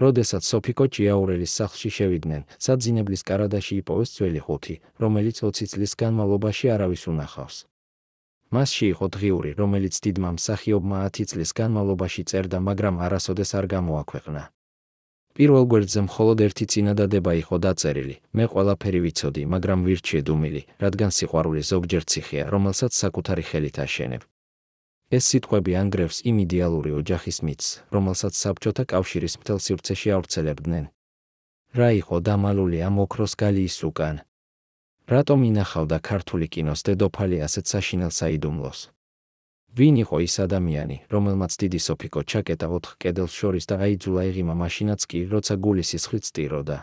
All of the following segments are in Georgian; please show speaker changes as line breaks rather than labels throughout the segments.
როდესაც სოფიკო ჭიაურელის სახლში შევიდნენ, საძინებლის კარადაში იპოვეს ძველი ხუთი, რომელიც 20 წლის განმავლობაში არავის უნახავს. მასში იყო დღიური, რომელიც დიდმა მსახიობმა 10 წლის განმავლობაში წერდა, მაგრამ არასოდეს არ გამოაქვეყნა. პირველ გვერდზე მხოლოდ ერთი წინადადება იყო დაწერილი: მე ყველაფერი ვიცოდი, მაგრამ ვირჩიე დუმილი, რადგან სიყვარული ზოგჯერ ციხეა, რომელსაც საკუთარი ხელით აშენებ. ეს სიტყვები ანგრევს იმ იდეალური ოჯახის მითს, რომელსაც საბჭოთა კავშირის მთელ სივრცეში ავრცელებდნენ. რა იყო დამალული ამ ოქროს გალიის უკან? რატომ ინახავდა ქართული კინოს დედოფალი ასეთ საშინელ საიდუმლოს? ვინ იყო ის ადამიანი, რომელმაც დიდი სოფიკო ჩაკეტა 4 კედელს შორის და აიძულა ეღიმა მაშინაც კი, როცა გული სისხლით სტიროდა?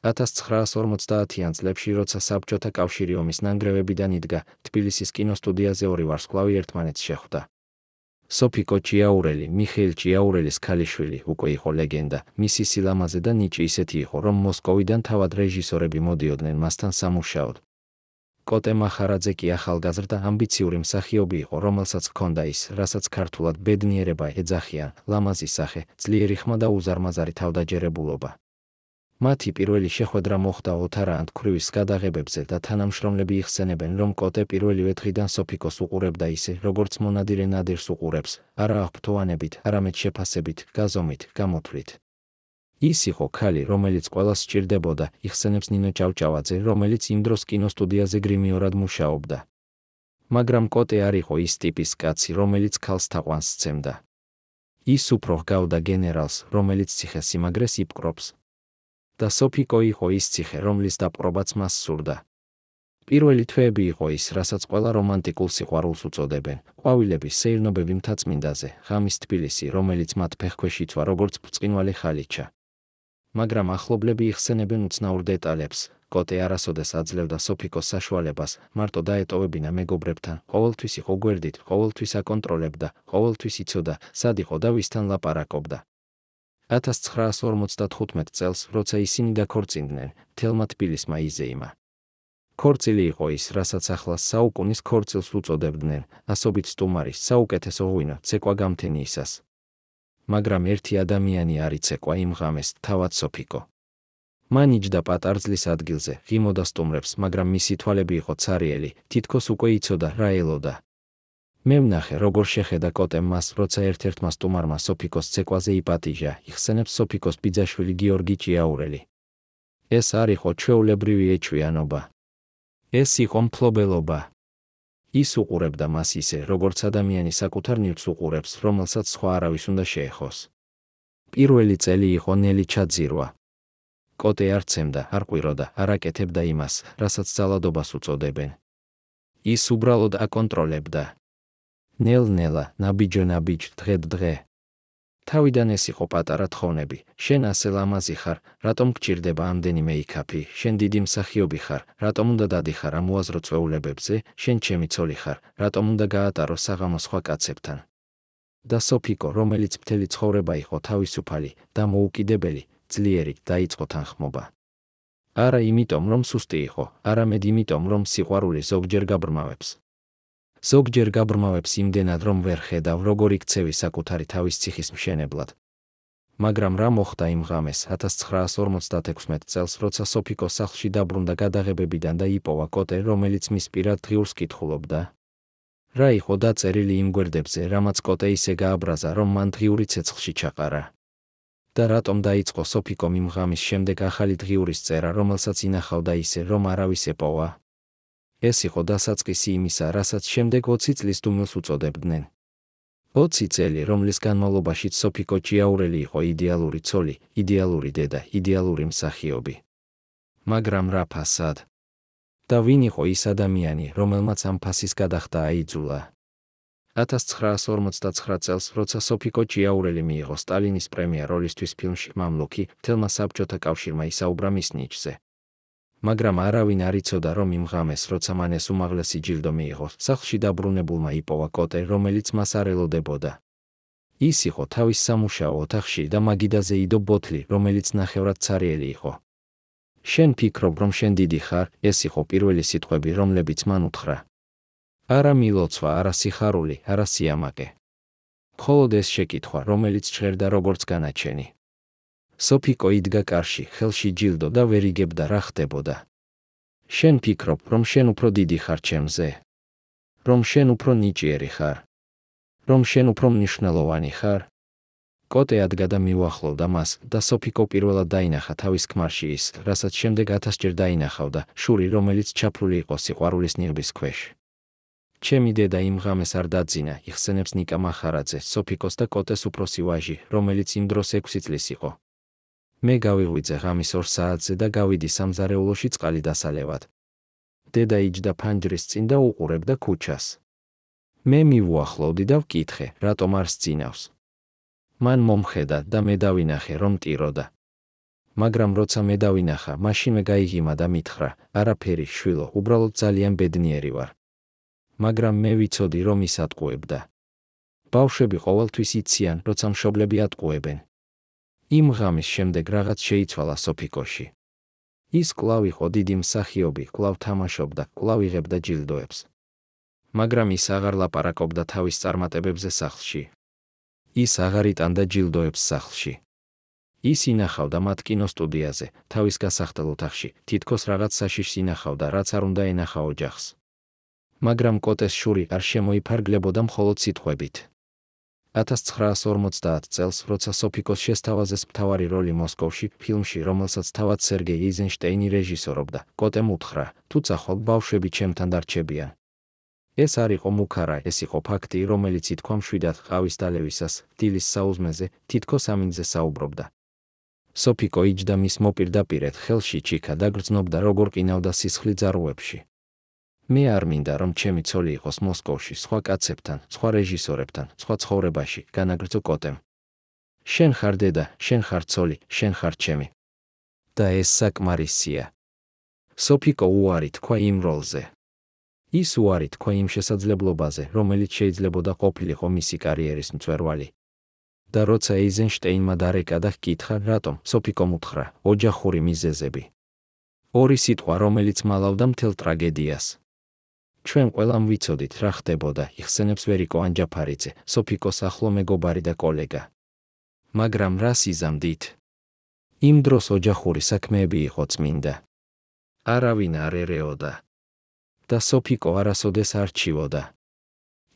1950-იან წლებში, როცა საბჭოთა კავშირი ომის ნანგრევებიდან იდგა, თბილისის კინოსტუდიაზე ორი ვარსკვლავი ერთმანეთს შეხვდა. სოფიკო ჭიაურელი, მიხეილ ჭიაურელის ქალიშვილი, უკვე იყო ლეგენდა. მისი სილამაზე და ნიჭი ისეთი იყო, რომ მოსკოვიდან თავად რეჟისორები მოდიოდნენ მასთან სამუშაოდ. კოტე მახარაძე კი ახალგაზრდა ამბიციური მსახიობი იყო, რომელსაც ჰქონდა ის, რასაც ქართულად ბედნიერება ეძახიან: ლამაზი სახე, ძლიერი ხმა და უზარმაზარი თავდაჯერებულობა. მათი პირველი შეხვედრა მოხდა ოთარაანთ ქვრივის გადაღებებზე და თანამშრომლები იხსენებენ, რომ კოტე პირველივე დღიდან სოფიკოს უყურებდა ისე, როგორც მონადირე ნადირს უყურებს, არა აღფრთოვანებით, არამედ შეფასებით, გაზომით, გამოთვლით. ის იყო ქალი, რომელიც ყველას სჭირდებოდა, იხსენებს ნინო ჭავჭავაძე, რომელიც იმ დროს კინოსტუდიაზე გრიმიორად მუშაობდა. მაგრამ კოტე არ იყო ის ტიპის კაცი, რომელიც ქალს თაყვანს სცემდა. ის უფრო ჰგავდა გენერალს, რომელიც ციხე-სიმაგრეს იპყრობს. და სოფიკო იყო ის ციხე, რომლის დაპყრობაც მას სურდა. პირველი თვეები იყო ის, რასაც ყველა რომანტიკულ სიყვარულს უწოდებენ: ყვავილები, სეირნობები მთაწმინდაზე, ღამის თბილისი, რომელიც მათ ფეხქვეშ იცვა როგორც ბრწყინვალე ხალიჩა. მაგრამ ახლობლები იხსენებენ უცნაურ დეტალებს: კოტე არასოდეს აძლევდა სოფიკოს საშუალებას მარტო დაეტოვებინა მეგობრებთან, ყოველთვის იყო გვერდით, ყოველთვის აკონტროლებდა, ყოველთვის იცოდა, სად იყო და ვისთან ლაპარაკობდა. 1955 წელს, როცა ისინი დაქორწინდნენ, მთელმა თბილისმა იზეიმა. ქორწილი იყო ის, რასაც ახლა საუკუნის ქორწილს უწოდებდნენ, ასობით სტუმარი, საუკეთესო ღვინო, ცეკვა გამთენიისას. მაგრამ ერთი ადამიანი არ იცეკვა იმ ღამეს, თავად სოფიკო. მან იჯდა პატარძლის ადგილზე, ღიმოდა სტუმრებს, მაგრამ მისი თვალები იყო ცარიელი, თითქოს უკვე იცოდა, რა ელოდა. მე ვნახე, როგორ შეხედა კოტემ მას, როცა ერთ-ერთმა სტუმარმა სოფიკოს ცეკვაზე იპატიჟა, იხსენებს სოფიკოს ბიძაშვილი გიორგი ჭიაურელი. ეს არ იყო ჩვეულებრივი ეჩვიანობა. ეს იყო მფლობელობა. ის უყურებდა მას ისე, როგორც ადამიანი საკუთარ ნირთს უყურებს, რომელსაც სხვა არავის უნდა შეეხოს. პირველი წელი იყო ნელი ჩაძირვა. კოტე არ ცემდა, არ ყვიროდა, არ აკეთებდა იმას, რასაც ძალადობას უწოდებენ. ის უბრალოდ აკონტროლებდა. ნელ-ნელა, ნაბიჯ, დღე. თავიდან ეს იყო პატარა თხოვნები: შენ ასე ლამაზი ხარ, რატომ გჭირდება ამდენი მეიქაპი, შენ დიდი მსახიობი ხარ, რატომ უნდა დადიხარ ამ უაზრო წვეულებებზე, შენ ჩემი ცოლი ხარ, რატომ უნდა გაატარო საღამო სხვა კაცებთან. და სოფიკო, რომელიც მთელი ცხოვრება იყო თავისუფალი, დამოუკიდებელი, ძლიერი, დაიწყო თანხმობა. არა იმიტომ, რომ სუსტი იყო, არამედ იმიტომ, რომ სიყვარული ზოგჯერ გაბრმავებს. ზოგჯერ გაბრმავებს იმდენად, რომ ვერ ხედავ, როგორ იქცევი საკუთარი თავის ციხის მშენებლად. მაგრამ რა მოხდა იმ ღამეს, 1956 წელს, როცა სოფიკო სახლში დაბრუნდა გადაღებებიდან და იპოვა კოტე, რომელიც მის პირად დღიურს კითხულობდა? რა იყო დაწერილი იმ გვერდებზე, რამაც კოტე ისე გააბრაზა, რომ მან დღიური ცეცხლში ჩაყარა? და რატომ დაიწყო სოფიკომ იმ ღამის შემდეგ ახალი დღიურის წერა, რომელსაც ინახავდა ისე, რომ არავის ეპოვა? ეს იყო დასაწყისი იმისა, რასაც შემდეგ 20 წლის დუმილს უწოდებდნენ. 20 წელი, რომლის განმავლობაშიც სოფიკო ჭიაურელი იყო იდეალური ცოლი, იდეალური დედა, იდეალური მსახიობი. მაგრამ რა ფასად? და ვინ იყო ის ადამიანი, რომელმაც ამ ფასის გადახდა აიძულა? 1959 წელს, როცა სოფიკო ჭიაურელი მიიღო სტალინის პრემია როლისთვის ფილმში მამლუქი, მთელმა საბჭოთა კავშირმა ისაუბრა მის ნიჭზე. მაგრამ არავინ არ იცოდა, რომ იმ ღამეს, როცა მან ეს უმაღლესი ჯილდო მიიღო, სახლში დაბრუნებულმა იპოვა კოტე, რომელიც მას არ ელოდებოდა. ის იყო თავის სამუშაო ოთახში და მაგიდაზე იდო ბოთლი, რომელიც ნახევრად ცარიელი იყო. შენ ფიქრობ, რომ შენ დიდი ხარ? ეს იყო პირველი სიტყვები, რომლებიც მან უთხრა. არა მილოცვა, არა სიხარული, არა სიამაყე. მხოლოდ ეს შეკითხვა, რომელიც ჟღერდა როგორც განაჩენი. სოფიკო იდგა კარში, ხელში ჯილდო და ვერ იგებდა რა ხდებოდა. შენ ფიქრობ, რომ შენ უფრო დიდი ხარ ჩემზე? რომ შენ უფრო ნიჭიერი ხარ? რომ შენ უფრო მნიშვნელოვანი ხარ? კოტე ადგა და მიუახლოვდა მას და სოფიკო პირველად დაინახა თავის ქმარში ის, რასაც შემდეგ 1000-ჯერ დაინახავდა, შური, რომელიც ჩაფლული იყო სიყვარულის ნიღბის ქვეშ. ჩემი დედა იმ ღამეს არ დაძინა, იხსენებს ნიკა მახარაძე, სოფიკოს და კოტეს უფროსი ვაჟი, რომელიც იმ დროს 6 წლის იყო. მე გავიღვიძე ღამის 2 საათზე და გავიდი სამზარეულოში წყალი დასალევად. დედა იჯდა ფანჯრის წინ და უყურებდა ქუჩას. მე მივუახლოვდი და ვკითხე, რატომ არ სძინავს. მან მომხედა და მე დავინახე, რომ ტიროდა. მაგრამ როცა მე დავინახა, მაშინვე გაიღიმა და მითხრა, არაფერი შვილო, უბრალოდ ძალიან ბედნიერი ვარ. მაგრამ მე ვიცოდი, რომ ის ატყუებდა. ბავშვები ყოველთვის იციან, როცა მშობლები ატყუებენ. იმ ღამის შემდეგ რაღაც შეიცვალა სოფიკოში. ის კვლავ იყო დიდი მსახიობი, კვლავ თამაშობდა, კვლავ იღებდა ჯილდოებს. მაგრამ ის აღარ ლაპარაკობდა თავის წარმატებებზე სახლში. ის აღარ იტანდა ჯილდოებს სახლში. ის ინახავდა მათ კინოსტუდიაზე, თავის გასახდელ ოთახში, თითქოს რაღაც საშიშს ინახავდა, რაც არ უნდა ენახა ოჯახს. მაგრამ კოტეს შური არ შემოიფარგლებოდა მხოლოდ სიტყვებით. 1950 წელს, როცა სოფიკოს შესთავაზეს მთავარი როლი მოსკოვში, ფილმში, რომელსაც თავად სერგეი ეიზენშტეინი რეჟისორობდა, კოტემ უთხრა, თუ წახვალ ბავშვები ჩემთან დარჩებიან. ეს არ იყო მუქარა, ეს იყო ფაქტი, რომელიც ითქვა მშვიდად ყავის დალევისას, დილის საუზმეზე, თითქოს ამინდზე საუბრობდა. სოფიკო იჯდა მის მოპირდაპირედ, ხელში ჩიქა და გრძნობდა, როგორ ყინავდა სისხლი ძარღვებში. მე არ მინდა, რომ ჩემი ცოლი იყოს მოსკოვში, სხვა კაცებთან, სხვა რეჟისორებთან, სხვა ცხოვრებაში, განაგრძო კოტემ. შენ ხარ დედა, შენ ხარ ცოლი, შენ ხარ ჩემი. და ეს საკმარისია. სოფიკო უარი თქვა იმ როლზე. ის უარი თქვა იმ შესაძლებლობაზე, რომელიც შეიძლებოდა ყოფილიყო მისი კარიერის მწვერვალი. და როცა ეიზენშტეინმა დარეკა და ჰკითხა, რატომ, სოფიკომ უთხრა, ოჯახური მიზეზები. ორი სიტყვა, რომელიც მალავდა მთელ ტრაგედიას. ჩვენ ყველამ ვიცოდით, რა ხდებოდა, იხსენებს ვერიკო ანჯაფარიძე, სოფიკოს ახლო მეგობარი და კოლეგა. მაგრამ რას იზამდით? იმ დროს ოჯახური საქმეები იყო წმინდა. არავინ არ ერეოდა. და სოფიკო არასოდეს არ რჩივოდა.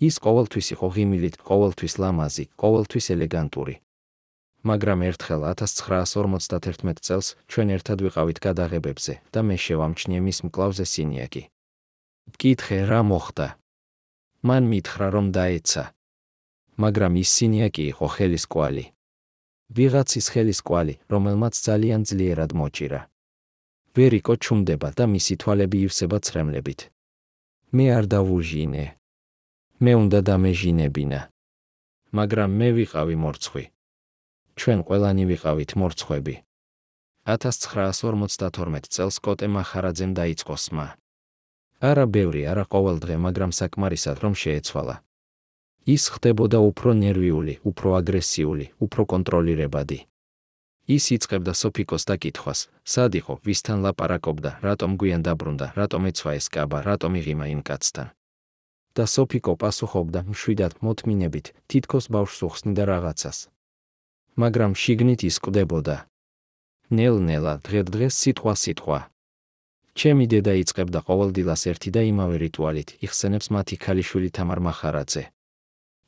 ის ყოველთვის იყო ღიმილით, ყოველთვის ლამაზი, ყოველთვის ელეგანტური. მაგრამ ერთხელ 1951 წელს ჩვენ ერთად ვიყავით გადაღებებზე და მე შევამჩნიე მის მკლავზე სინიაკი. ვკითხე, რა მოხდა. მან მითხრა, რომ დაეცა. მაგრამ ის სინიაკი იყო ხელის კვალი. ვიღაცის ხელის კვალი, რომელმაც ძალიან ძლიერად მოჭირა. ვერიკო ჩუმდება და მისი თვალები ივსება ცრემლებით. მე არ დავუჟინე. მე უნდა დამეჟინებინა. მაგრამ მე ვიყავი მორცხვი. ჩვენ ყველანი ვიყავით მორცხვები. 1952 წელს კოტე მახარაძემ დაიწყო სმა. არა ბევრი, არა ყოველდღე, მაგრამ საკმარისად, რომ შეეცვალა. ის ხდებოდა უფრო ნერვიული, უფრო აგრესიული, უფრო კონტროლირებადი. ის იწყებდა სოფიკოს დაკითხვას, სად იყო, ვისთან ლაპარაკობდა, რატომ გვიან დაბრუნდა, რატომ ეცვა ეს კაბა, რატომ იღიმა იმ კაცთან. და სოფიკო პასუხობდა მშვიდად, მოთმინებით, თითქოს ბავშვს უხსნიდა რაღაცას. მაგრამ შიგნით ის კვდებოდა. ნელ-ნელა, დღე-დღეს სიტყვა-სიტყვა. ჩემი დედა იწყებდა ყოველდილას ერთი და იმავე რიტუალით, იხსენებს მათი ქალიშვილი თამარ მახარაძე.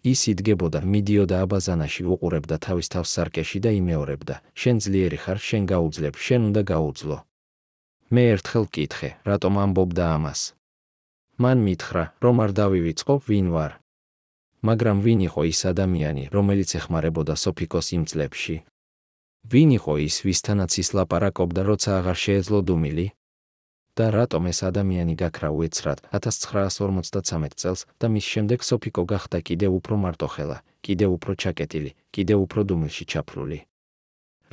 ის იდგებოდა, მიდიოდა აბაზანაში, უყურებდა თავის თავს სარკეში და იმეორებდა, შენ ძლიერი ხარ, შენ გაუძლებ, შენ უნდა გაუძლო. მე ერთხელ ვკითხე, რატომ ამბობდა ამას. მან მითხრა, რომ არ დავივიწყო, ვინ ვარ. მაგრამ ვინ იყო ის ადამიანი, რომელიც ეხმარებოდა სოფიკოს იმ წლებში? ვინ იყო ის, ვისთანაც ის ლაპარაკობდა, როცა აღარ შეეძლო დუმილი? და რატომ ეს ადამიანი გაქრა უეცრად 1953 წელს და მის შემდეგ სოფიკო გახდა კიდევ უფრო მარტოხელა, კიდევ უფრო ჩაკეტილი, კიდევ უფრო დუმილში ჩაფლული.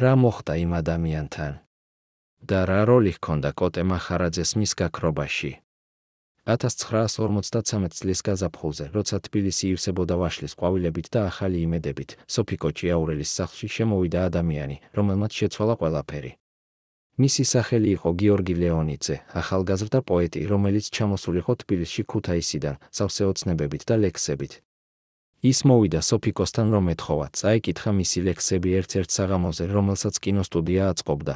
რა მოხდა იმ ადამიანთან? და რა როლი ჰქონდა კოტე მახარაძეს მის გაქრობაში? 1953 წლის გაზაფხულზე, როცა თბილისი ივსებოდა ვაშლის ყვავილებით და ახალი იმედებით, სოფიკო ჭიაურელის სახლში შემოვიდა ადამიანი, რომელმაც შეცვალა ყველაფერი. მისი სახელი იყო გიორგი ლეონიძე, ახალგაზრდა პოეტი, რომელიც ჩამოსულიყო თბილისში ქუთაისიდან, სავსე ოცნებებით და ლექსებით. ის მოვიდა სოფიკოსთან რომ ეთხოვა, წაეკითხა მისი ლექსები ერთ-ერთ საღამოზე, რომელსაც კინოსტუდია აწყობდა.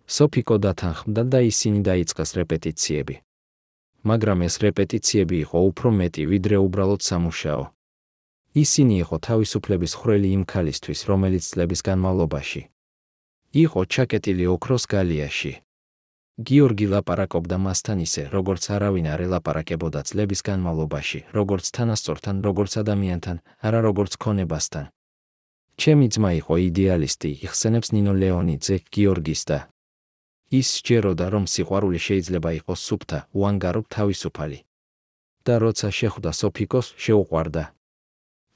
სოფიკო დათანხმდა და ისინი დაიწყეს რეპეტიციები. მაგრამ ეს რეპეტიციები იყო უფრო მეტი, ვიდრე უბრალოდ სამუშაო. ისინი იყო თავისუფლების ხვრელი იმ ქალისთვის, რომელიც წლების განმავლობაში იყო ჩაკეტილი ოქროს გალიაში. გიორგი ლაპარაკობდა მასთან ისე, როგორც არავინ არ ელაპარაკებოდა წლების განმავლობაში, როგორც თანასწორთან, როგორც ადამიანთან, არა როგორც ქონებასთან. ჩემი ძმა იყო იდეალისტი, იხსენებს ნინო ლეონიძე, გიორგის და ის სჯეროდა, რომ სიყვარული შეიძლება იყოს სუფთა, უანგარო, თავისუფალი. და როცა შეხვდა სოფიკოს, შეუყვარდა.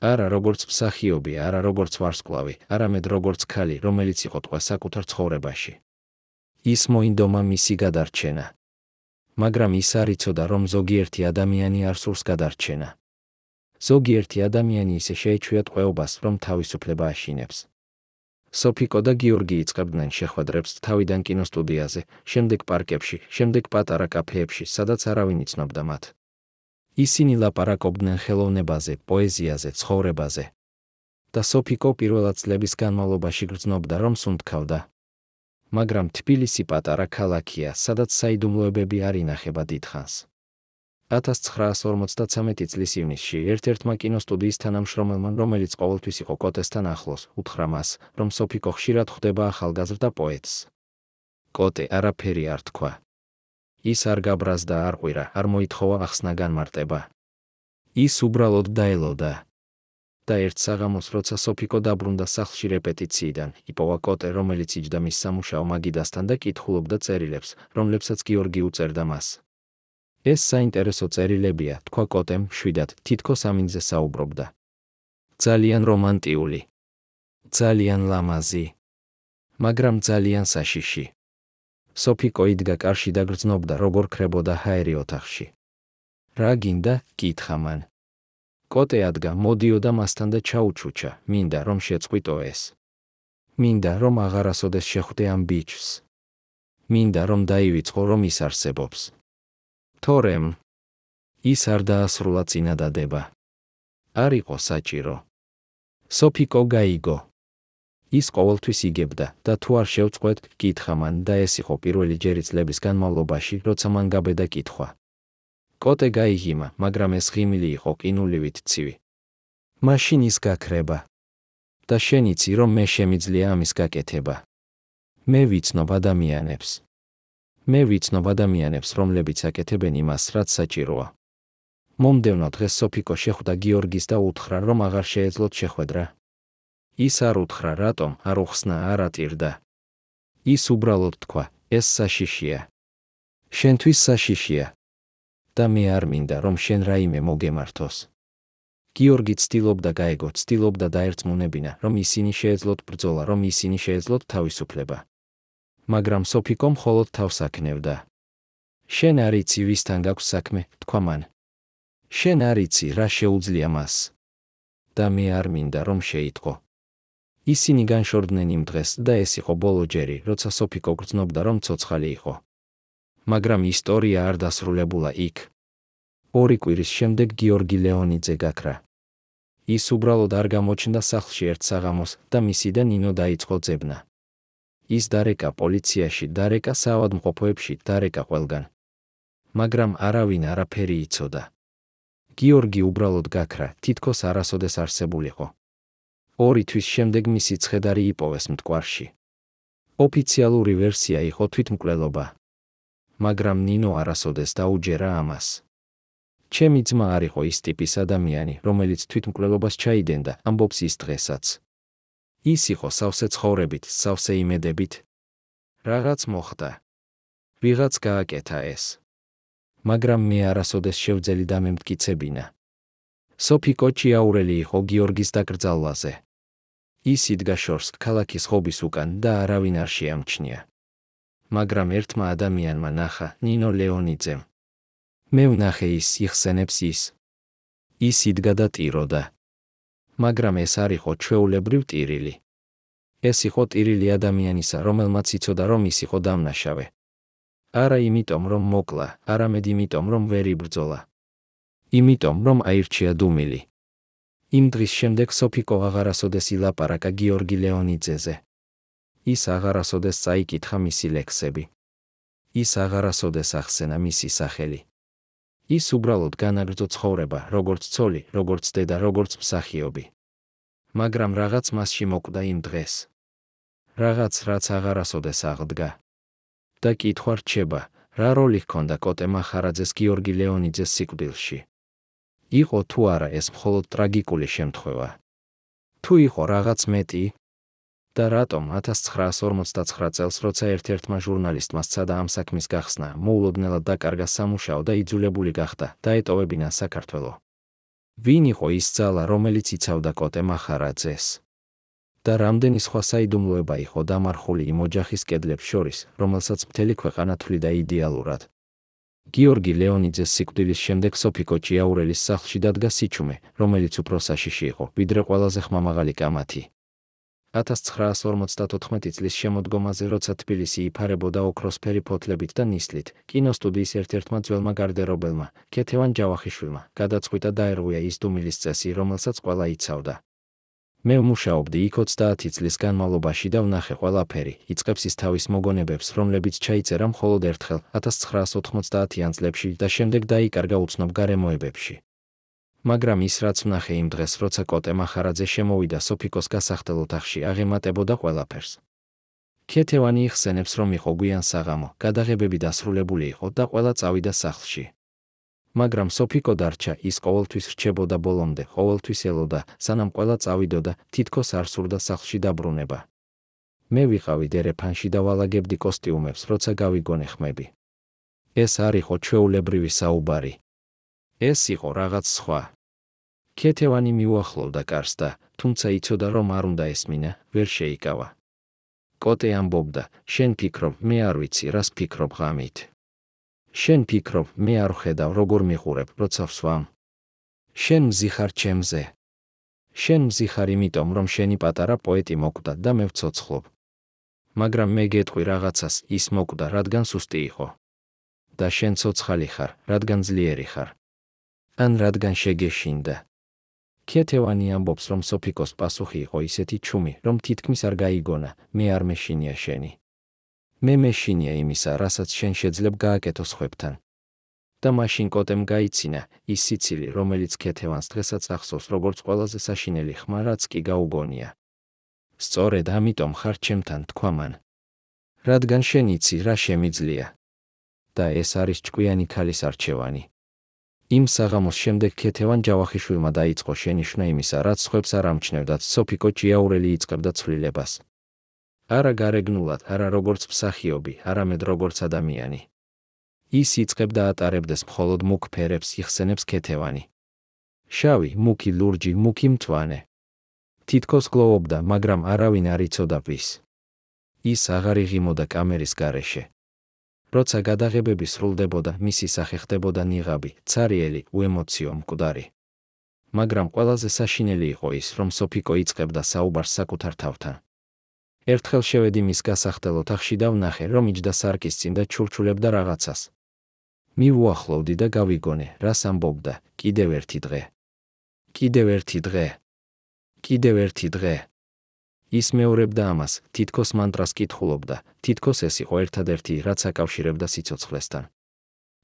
არა როგორც მსახიობი, არა როგორც ვარსკვლავი, არამედ როგორც ქალი, რომელიც იყო ტყვე საკუთარ ცხოვრებაში. ის მოინდომა მისი გადარჩენა. მაგრამ ის არ იცოდა, რომ ზოგიერთი ადამიანი არ სურს გადარჩენა. ზოგიერთი ადამიანი ისე შეეჩვია ტყვეობას, რომ თავისუფლება აშინებს. სოფიკო და გიორგი იწყებდნენ შეხვედრებს თავიდან კინოსტუდიაზე, შემდეგ პარკებში, შემდეგ პატარა კაფეებში, სადაც არავინ იცნობდა მათ. ისინი ლაპარაკობდნენ ხელოვნებაზე, პოეზიაზე, ცხოვრებაზე. და სოფიკო პირველად წლების განმავლობაში გრძნობდა, რომ სუნთქავდა. მაგრამ თბილისი პატარა ქალაქია, სადაც საიდუმლოებები არ ინახება დიდხანს. 1953 წლის ივნისში ერთ-ერთმა კინოსტუდიის თანამშრომელმა, რომელიც ყოველთვის იყო კოტესთან ახლოს, უთხრა მას, რომ სოფიკო ხშირად ხვდება ახალგაზრდა პოეტს. კოტე არაფერი არ თქვა. ის არ გაბრაზდა, არ ყვირა, არ მოითხოვა ახსნა განმარტება. ის უბრალოდ დაელოდა. და ერთ საღამოს, როცა სოფიკო დაბრუნდა სახლში რეპეტიციიდან, იპოვა კოტე, რომელიც იჯდა მის სამუშაო მაგიდასთან და კითხულობდა წერილებს, რომლებსაც გიორგი უწერდა მას. ეს საინტერესო წერილებია, თქვა კოტემ, მშვიდად, თითქოს ამინდზე საუბრობდა. ძალიან რომანტიული. ძალიან ლამაზი. მაგრამ ძალიან საშიში. სოფიკო იდგა კარში და გრძნობდა, როგორ ქრებოდა ჰაერი ოთახში. რა გინდა? კითხა მან. კოტე ადგა, მოდიოდა მასთან და ჩაუჩუჩა, მინდა რომ შეწყვიტო ეს. მინდა რომ აღარასოდეს შეხვდე ამ ბიჭს. მინდა რომ დაივიწყო, რომ ის არსებობს. თორემ ის არ დაასრულა წინადადება. არ იყო საჭირო. სოფიკო გაიგო. ის ყოველთვის იგებდა და თუ არ შევწყვეტ, კითხა მან და ეს იყო პირველი ჯერი წლების განმავლობაში, როცა მან გაბედა კითხვა. კოტე გაიგიმა, მაგრამ ეს ღიმილი იყო ყინულივით ცივი. მაშინ ის გაქრება. და შენ იცი, რომ მე შემიძლია ამის გაკეთება. მე ვიცნობ ადამიანებს. მე ვიცნობ ადამიანებს, რომლებიც აკეთებენ იმას, რაც საჭიროა. მომდევნო დღეს სოფიკო შეხვდა გიორგის და უთხრა, რომ აღარ შეეძლოთ შეხვედრა. ის არ უთხრა რატომ, არ უხსნა, არ ატირდა. ის უბრალოდ თქვა, ეს საშიშია. შენთვის საშიშია. და მე არ მინდა, რომ შენ რაიმე მოგემართოს. გიორგი ცდილობდა გაეგო, ცდილობდა დაერწმუნებინა, რომ ისინი შეეძლოთ ბრძოლა, რომ ისინი შეეძლოთ თავისუფლება. მაგრამ სოფიკო მხოლოდ თავს აქნევდა. შენ არ იცი, ვისთან გაქვს საქმე, თქვა მან. შენ არ იცი, რა შეუძლია მას. და მე არ მინდა, რომ შეიტყო. ისინი განშორდნენ იმ დღეს და ეს იყო ბოლო ჯერი, როცა სოფიკო გრძნობდა, რომ ცოცხალი იყო. მაგრამ ისტორია არ დასრულებულა იქ. 2 კვირის შემდეგ გიორგი ლეონიძე გაქრა. ის უბრალოდ არ გამოჩნდა სახლში ერთ საღამოს და მისი და ნინო დაიწყო ძებნა. ის დარეკა პოლიციაში, დარეკა საავადმყოფოებში, დარეკა ყველგან. მაგრამ არავინ არაფერი იცოდა. გიორგი უბრალოდ გაქრა, თითქოს არასოდეს არსებულიყო. 2 თვის შემდეგ მისი ცხედარი იპოვეს მტკვარში. ოფიციალური ვერსია იყო თვითმკვლელობა. მაგრამ ნინო არასოდეს დაუჯერა ამას. ჩემი ძმა არ იყო ის ტიპის ადამიანი, რომელიც თვითმკვლელობას ჩაიდენდა, ამბობს ის დღესაც. ის იყო სავსე ცხოვრებით, სავსე იმედებით. რაღაც მოხდა. ვიღაც გააკეთა ეს. მაგრამ მე არასოდეს შევძელი დამემტკიცებინა. სოფიკო ჭიაურელი იყო გიორგის დაკრძალვაზე. ის იდგა შორს ქალაქის ხობის უკან და არავინ არ შეამჩნია. მაგრამ ერთმა ადამიანმა ნახა, ნინო ლეონიძემ. მე ვნახე ის, იხსენებს ის. ის იდგა და ტიროდა. მაგრამ ეს არ იყო ჩვეულებრივ ტირილი. ეს იყო ტირილი ადამიანისა, რომელმაც იცოდა, რომ ის იყო დამნაშავე. არა იმიტომ, რომ მოკლა, არამედ იმიტომ, რომ ვერ იბრძოლა. იმიტომ, რომ აირჩია დუმილი. იმ დღის შემდეგ სოფიკო აღარასოდეს ილაპარაკა გიორგი ლეონიძეზე. ის აღარასოდეს წაიკითხა მისი ლექსები. ის აღარასოდეს ახსენა მისი სახელი. ის უბრალოდ განაგრძო ცხოვრება, როგორც ცოლი, როგორც დედა, როგორც მსახიობი. მაგრამ რაღაც მასში მოკვდა იმ დღეს. რაღაც, რაც აღარასოდეს აღდგა. და კითხვა რჩება, რა როლი ჰქონდა კოტე მახარაძეს გიორგი ლეონიძეს სიკვდილში. იყო თუ არა ეს მხოლოდ ტრაგიკული შემთხვევა? თუ იყო რაღაც მეტი? და რატომ 1959 წელს, როცა ერთ-ერთმა ჟურნალისტმა სცადა ამ საქმის გახსნა, მოულოდნელად დაკარგა სამუშაო და იძულებული გახდა დაეტოვებინა საქართველო? ვინ იყო ის ძალა, რომელიც იცავდა კოტე მახარაძეს? და რამდენი სხვა საიდუმლოება იყო დამარხული იმ ოჯახის კედლებს შორის, რომელსაც მთელი ქვეყანა თვლიდა იდეალურად? გიორგი ლეონიძეს სიკვდილის შემდეგ სოფიკო ჭიაურელის სახლში დადგა სიჩუმე, რომელიც უფრო საშიში იყო, ვიდრე ყველაზე ხმამაღალი კამათი. 1954 წლის შემოდგომაზე, როცა თბილისი იფარებოდა ოქროსფერი ფოთლებით და ნისლით, კინოსტუდიის ერთ-ერთმა ძველმა გარდერობელმა, ქეთევან ჯავახიშვილმა, გადაწყვიტა დაერღვია ის დუმილის წესი, რომელსაც ყველა იცავდა. მე ვმუშაობდი იქ 30 წლის განმავლობაში და ვნახე ყველაფერი, იწყებს ის თავის მოგონებებს, რომლებიც ჩაიწერა მხოლოდ ერთხელ 1990-იან წლებში და შემდეგ დაიკარგა უცნობ გარემოებებში. მაგრამ ის რაც ვნახე იმ დღეს, როცა კოტე მახარაძე შემოვიდა სოფიკოს გასახდელ ოთახში, აღემატებოდა ყველაფერს. ქეთევანი იხსენებს, რომ იყო გვიან საღამო, გადაღებები დასრულებული იყო და ყველა წავიდა სახლში. მაგრამ სოფიკო დარჩა, ის ყოველთვის რჩებოდა ბოლომდე, ყოველთვის ელოდა, სანამ ყველა წავიდოდა, თითქოს არ სურდა სახლში დაბრუნება. მე ვიყავი დერეფანში და ვალაგებდი კოსტიუმებს, როცა გავიგონე ხმები. ეს არ იყო ჩვეულებრივი საუბარი. ეს იყო რაღაც სხვა. ქეთევანი მიუახლოვდა კარს და, თუმცა იცოდა, რომ არ უნდა ესმინა, ვერ შეიკავა. კოტე ამბობდა, შენ ფიქრობ, მე არ ვიცი, რას ფიქრობ ღამით. შენ ფიქრობ, მე არ ვხედავ, როგორ მიყურებ, როცა ვსვამ. შენ მზიხარ ჩემზე. შენ მზიხარ იმიტომ, რომ შენი პატარა პოეტი მოკვდა და მე ვცოცხლობ. მაგრამ მე გეტყვი რაღაცას, ის მოკვდა, რადგან სუსტი იყო. და შენ ცოცხალი ხარ, რადგან ძლიერი ხარ. ან რადგან შეგეშინდა. ქეთევანი ამბობს, რომ სოფიკოს პასუხი იყო ისეთი ჩუმი, რომ თითქმის არ გაიგონა, მე არ მეშინია შენი. მე მეშინია იმისა, რასაც შენ შეძლებ გააკეთო სხვებთან. და მაშინ კოტემ გაიცინა ის სიცილი, რომელიც ქეთევანს დღესაც ახსოვს, როგორც ყველაზე საშინელი ხმა, რაც კი გაუგონია. სწორედ ამიტომ ხარ ჩემთან, თქვა მან. რადგან შენ იცი, რა შემიძლია. და ეს არის ჭკვიანი ქალის არჩევანი. იმ საღამოს შემდეგ ქეთევან ჯავახიშვილმა დაიწყო შენიშვნა იმისა, რაც სხვებს არ ამჩნევდათ, სოფიკო ჭიაურელი იწყებდა ცვლილებას. არა გარეგნულად, არა როგორც მსახიობი, არამედ როგორც ადამიანი. ის იწყებდა ატარებდეს მხოლოდ მუქ ფერებს, იხსენებს ქეთევანი. შავი, მუქი ლურჯი, მუქი მწვანე. თითქოს გლოვობდა, მაგრამ არავინ არ იცოდა ვის. ის აღარ იღიმოდა კამერის გარეშე. როცა გადაღებები სრულდებოდა, მისი სახე ხდებოდა ნიღაბი, ცარიელი, უემოციო, მკვდარი. მაგრამ ყველაზე საშინელი იყო ის, რომ სოფიკო იწყებდა საუბარს საკუთარ თავთან. ერთხელ შევედი მის გასახდელ ოთახში და ვნახე, რომ იჯდა სარკის წინ და ჩურჩულებდა რაღაცას. მივუახლოვდი და გავიგონე, რას ამბობდა, კიდევ ერთი დღე. კიდევ ერთი დღე. კიდევ ერთი დღე. ის მეორებდა ამას, თითქოს მანტრას კითხულობდა, თითქოს ეს იყო ერთადერთი, რაც აკავშირებდა სიცოცხლესთან.